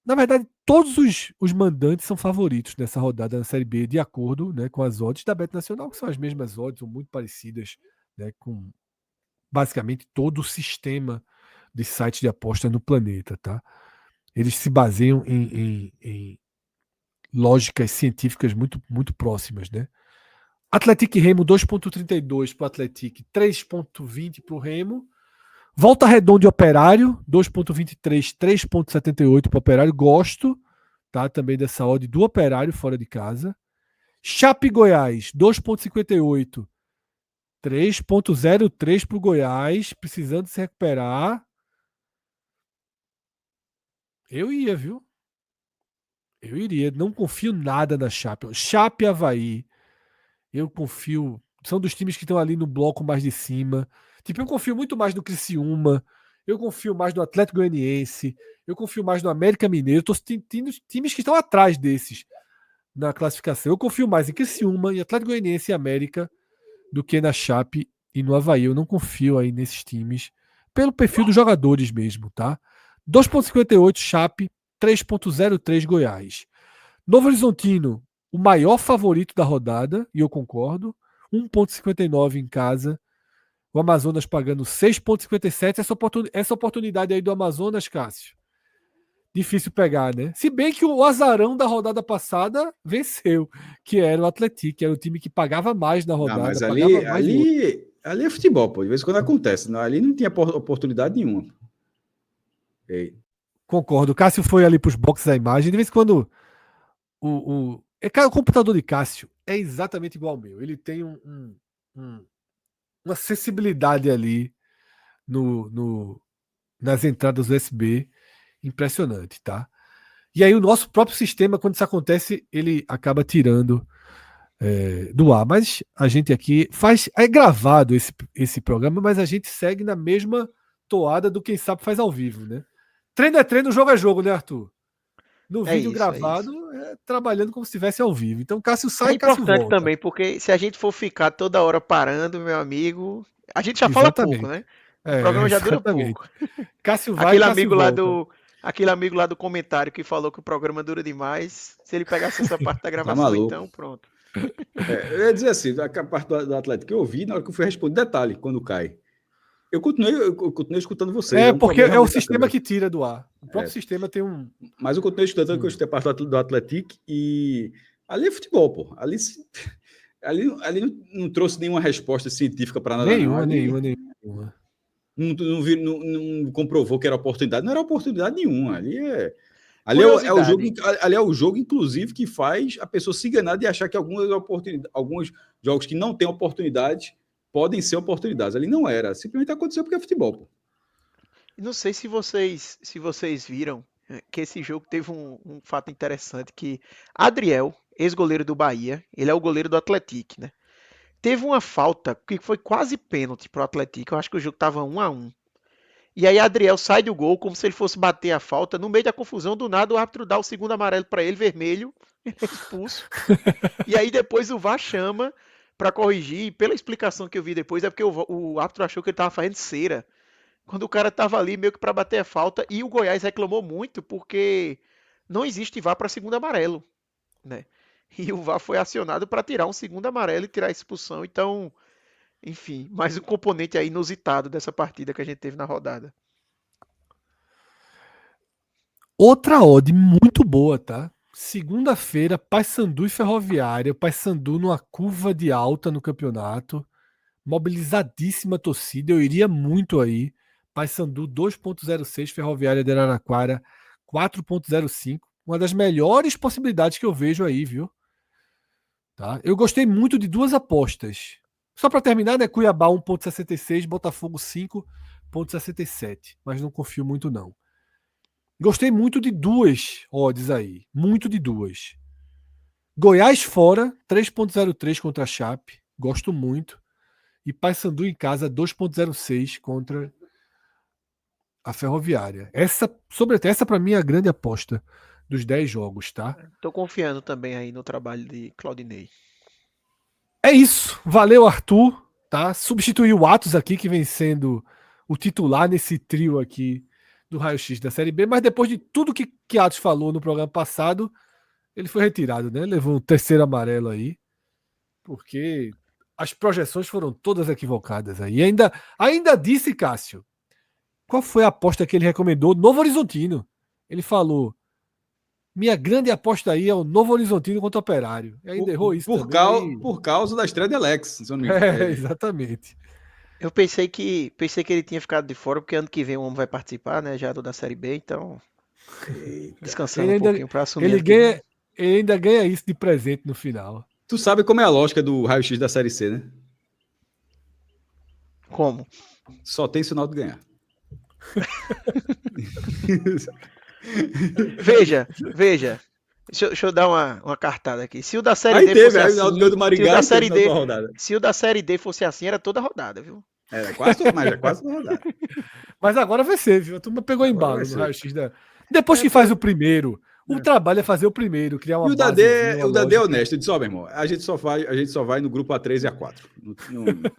Na verdade, todos os mandantes são favoritos nessa rodada na Série B, de acordo, né, com as odds da Bet Nacional, que são as mesmas odds, ou muito parecidas, né, com basicamente todo o sistema de sites de aposta no planeta, tá? Eles se baseiam em lógicas científicas muito, muito próximas, né? Atlético e Remo, 2,32 para o Atlético, 3,20 para o Remo. Volta Redonda e Operário, 2,23, 3,78 para o Operário. Gosto, tá? Também dessa odd do Operário fora de casa. Chape Goiás, 2,58, 3,03 para o Goiás, precisando se recuperar. Eu ia, viu? Eu iria. Não confio nada na Chape. Chape e Avaí. Eu confio. São dos times que estão ali no bloco mais de cima. Tipo, eu confio muito mais no Criciúma. Eu confio mais no Atlético Goianiense. Eu confio mais no América Mineiro. Estou sentindo times que estão atrás desses na classificação. Eu confio mais em Criciúma, em Atlético Goianiense e América do que na Chape e no Avaí. Eu não confio aí nesses times pelo perfil dos jogadores mesmo, tá? 2,58 Chape, 3,03 Goiás. Novo Horizontino, o maior favorito da rodada, e eu concordo, 1,59 em casa. O Amazonas pagando 6,57. Essa oportunidade aí do Amazonas, Cássio, difícil pegar, né? Se bem que o azarão da rodada passada venceu, que era o Atlético, que era o time que pagava mais na rodada. Mas pagava mais ali é futebol, pô. De vez em quando acontece. Não, ali não tinha oportunidade nenhuma. Ei. Concordo. O Cássio foi ali para os boxes da imagem. De vez em quando o computador de Cássio é exatamente igual ao meu. Ele tem uma sensibilidade ali nas entradas USB impressionante, tá? E aí o nosso próprio sistema, quando isso acontece, ele acaba tirando do ar. Mas a gente aqui é gravado esse programa, mas a gente segue na mesma toada do Quem Sabe Faz ao Vivo, né? Treino é treino, jogo é jogo, né, Arthur? No vídeo gravado, trabalhando como se estivesse ao vivo. Então, Cássio sai, Cássio volta. É importante também, porque se a gente for ficar toda hora parando, meu amigo, a gente já fala pouco, né? O programa já dura pouco. Cássio vai, Cássio volta. Aquele amigo lá do comentário que falou que o programa dura demais, se ele pegasse essa parte da gravação, então pronto. Eu ia dizer assim, a parte do Atlético que eu ouvi, na hora que eu fui responder, detalhe, quando cai. Eu continuei escutando vocês. Porque é o sistema que tira do ar. O próprio sistema tem um... Mas eu continuei escutando, que eu escutei a parte do Atlético e ali é futebol, pô. Ali não trouxe nenhuma resposta científica para nada. Nenhuma. Não comprovou que era oportunidade. Não era oportunidade nenhuma. Ali é o jogo, inclusive, que faz a pessoa se enganar de achar que alguns jogos que não têm oportunidade podem ser oportunidades. Ali não era. Simplesmente aconteceu porque é futebol, pô. Não sei se vocês viram que esse jogo teve um fato interessante, que Adriel, ex-goleiro do Bahia, ele é o goleiro do Atlético, né? Teve uma falta que foi quase pênalti pro Atlético. Eu acho que o jogo tava 1-1. E aí Adriel sai do gol como se ele fosse bater a falta. No meio da confusão, do nada, o árbitro dá o segundo amarelo para ele, vermelho, ele é expulso. E aí depois o VAR chama para corrigir. E pela explicação que eu vi depois, é porque o árbitro achou que ele tava fazendo cera, quando o cara tava ali meio que para bater a falta. E o Goiás reclamou muito porque não existe VAR para segundo amarelo, né? E o VAR foi acionado para tirar um segundo amarelo e tirar a expulsão. Então, enfim, mais um componente aí inusitado dessa partida que a gente teve na rodada. Outra odd muito boa, tá? Segunda-feira, Paysandu e Ferroviária. Paysandu numa curva de alta no campeonato. Mobilizadíssima torcida. Eu iria muito aí. Paysandu 2,06, Ferroviária de Araraquara 4,05. Uma das melhores possibilidades que eu vejo aí, viu? Tá? Eu gostei muito de duas apostas. Só para terminar, né? Cuiabá 1,66, Botafogo 5,67. Mas não confio muito, não. Gostei muito de duas odds aí. Muito de duas. Goiás fora, 3,03 contra a Chape. Gosto muito. E Paysandu em casa, 2,06 contra a Ferroviária. Essa para mim é a grande aposta dos 10 jogos, tá? Tô confiando também aí no trabalho de Claudinei. É isso. Valeu, Arthur. Tá? Substituiu o Atos aqui, que vem sendo o titular nesse trio aqui do Raio-X da Série B. Mas depois de tudo que Atos falou no programa passado, ele foi retirado, né? Levou um terceiro amarelo aí. Porque as projeções foram todas equivocadas aí. E ainda disse, Cássio, qual foi a aposta que ele recomendou? Novo Horizontino. Ele falou: minha grande aposta aí é o Novo Horizontino contra o Operário. E ainda errou isso também. Por causa da estreia de Alex, se eu não me engano. Exatamente. Eu pensei que ele tinha ficado de fora, porque ano que vem o homem vai participar, né? Já da Série B, então. Descansando um pouquinho para assumir. Ele ainda ganha isso de presente no final. Tu sabe como é a lógica do raio-x da Série C, né? Como? Só tem sinal de ganhar. Veja. Deixa eu dar uma cartada aqui. Se o da Série D fosse assim, se o da Série D fosse assim, era toda rodada, viu? É quase toda rodada. Mas agora vai ser, viu? A turma pegou embalo no raio-x da... Depois que faz o primeiro, O trabalho é fazer o primeiro, criar uma E o basezinha, Dadê, uma o Dadê é lógica. honesto. Ele disse, ó, meu irmão, a gente só vai no grupo A3 e A4.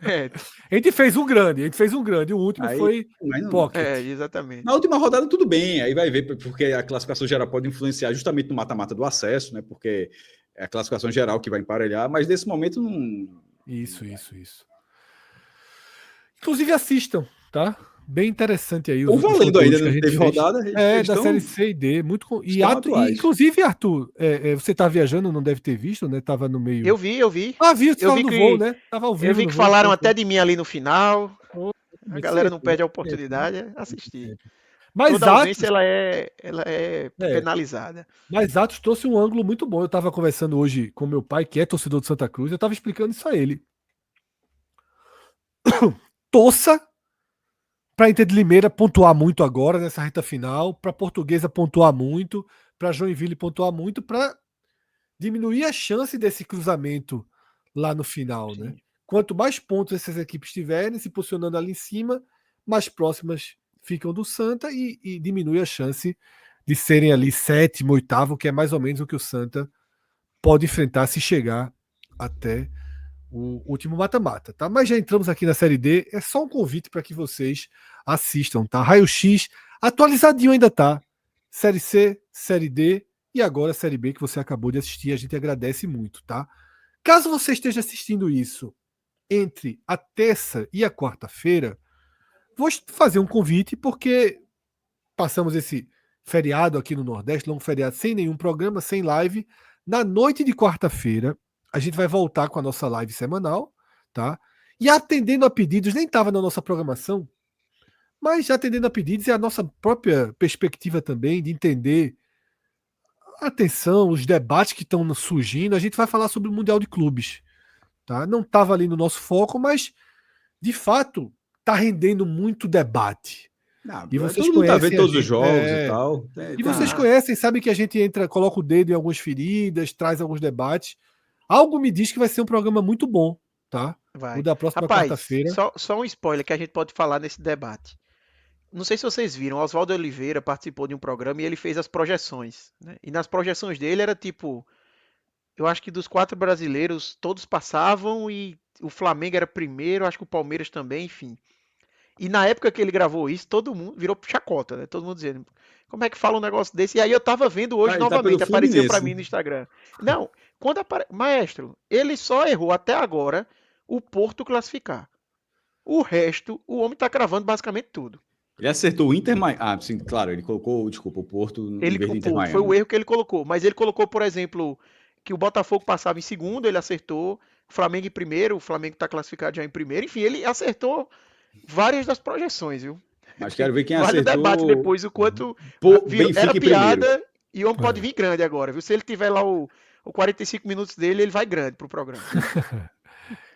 É, A gente fez um grande. O último Aí, foi mas não- Pocket. exatamente. Na última rodada, tudo bem. Aí vai ver, porque a classificação geral pode influenciar justamente no mata-mata do acesso, né? Porque é a classificação geral que vai emparelhar, mas nesse momento não. Isso. Inclusive assistam, tá? Bem interessante aí os Estão últimos valendo ainda, conteúdos que a não gente teve fez. rodada. É, Eles da estão, série C e D. estão atuais. Inclusive, Arthur, você tá viajando, não deve ter visto, né? Tava no meio. Eu vi. Ah, viu? Você Eu tava vi no voo, que né? Tava ao eu vivo vi no que voo. falaram Foi, até de mim ali no final. foi. A galera não perde a Sempre, oportunidade, é sempre, assistir. sempre. Mas Toda ausência Atos, ela é é, penalizada. mas Atos trouxe um ângulo muito bom. Eu tava conversando hoje com meu pai, que é torcedor de Santa Cruz, eu tava explicando isso a ele. Torça para Inter de Limeira pontuar muito agora nessa reta final, para Portuguesa pontuar muito, para Joinville pontuar muito, para diminuir a chance desse cruzamento lá no final, né? Sim. Quanto mais pontos essas equipes tiverem se posicionando ali em cima, mais próximas ficam do Santa e diminui a chance de serem ali sétimo, oitavo, que é mais ou menos o que o Santa pode enfrentar se chegar até o último mata-mata, tá? Mas já entramos aqui na Série D, é só um convite para que vocês assistam, tá? Raio X, atualizadinho ainda tá. Série C, Série D e agora Série B que você acabou de assistir, a gente agradece muito, tá? Caso você esteja assistindo isso entre a terça e a quarta-feira, vou fazer um convite porque passamos esse feriado aqui no Nordeste, longo feriado, sem nenhum programa, sem live. Na noite de quarta-feira, a gente vai voltar com a nossa live semanal, tá? E atendendo a pedidos, nem estava na nossa programação, mas já atendendo a pedidos é a nossa própria perspectiva também de entender a atenção, os debates que estão surgindo. A gente vai falar sobre o Mundial de Clubes, tá? Não estava ali no nosso foco, mas de fato está rendendo muito debate. Não, E vocês todo mundo tá vendo conhecem a todos os gente. jogos e tal. E vocês Ah. conhecem, sabem que a gente entra, coloca o dedo em algumas feridas, traz alguns debates. Algo me diz que vai ser um programa muito bom, tá? O Vai. da próxima Rapaz, quarta-feira. só um spoiler que a gente pode falar nesse debate. Não sei se vocês viram, Oswaldo Oliveira participou de um programa e ele fez as projeções, né? E nas projeções dele era tipo, eu acho que dos 4 brasileiros todos passavam e o Flamengo era primeiro, acho que o Palmeiras também, enfim. E na época que ele gravou isso, todo mundo virou chacota, né? Todo mundo dizendo, como é que fala um negócio desse? E aí eu tava vendo hoje Ele tá pelo novamente, apareceu pra Fluminense. mim no Instagram. Não, Maestro, ele só errou até agora o Porto classificar. O resto, o homem tá cravando basicamente tudo. Ele acertou o Inter Miami. Ah, sim, claro, ele colocou, desculpa, o Porto em vez O de Inter Porto foi o Miami. erro que ele colocou, mas ele colocou, por exemplo, que o Botafogo passava em segundo, ele acertou, o Flamengo em primeiro, o Flamengo tá classificado já em primeiro, enfim, ele acertou várias das projeções, viu? Mas quero ver quem Vale o debate acertou. depois, o quanto era Benfica em primeiro. piada e o homem pode É. vir grande agora, viu? Se ele tiver lá o 45 minutos dele, ele vai grande pro programa.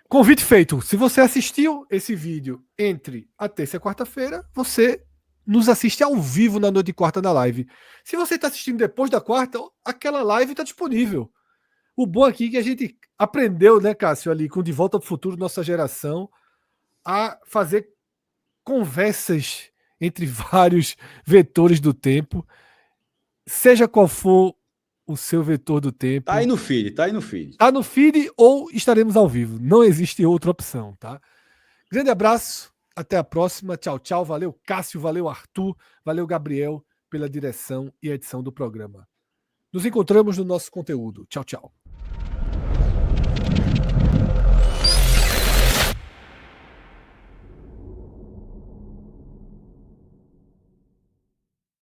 Convite feito. Se você assistiu esse vídeo entre a terça e a quarta-feira, você nos assiste ao vivo na noite de quarta na live. Se você está assistindo depois da quarta, aquela live está disponível. O bom aqui é que a gente aprendeu, né, Cássio, ali com De Volta para o Futuro, nossa geração, a fazer conversas entre vários vetores do tempo, seja qual for o seu vetor do tempo. Tá aí no feed, tá aí no feed. Tá no feed ou estaremos ao vivo. Não existe outra opção, tá? Grande abraço, até a próxima. Tchau, tchau. Valeu, Cássio, valeu, Arthur, valeu, Gabriel, pela direção e edição do programa. Nos encontramos no nosso conteúdo. Tchau, tchau.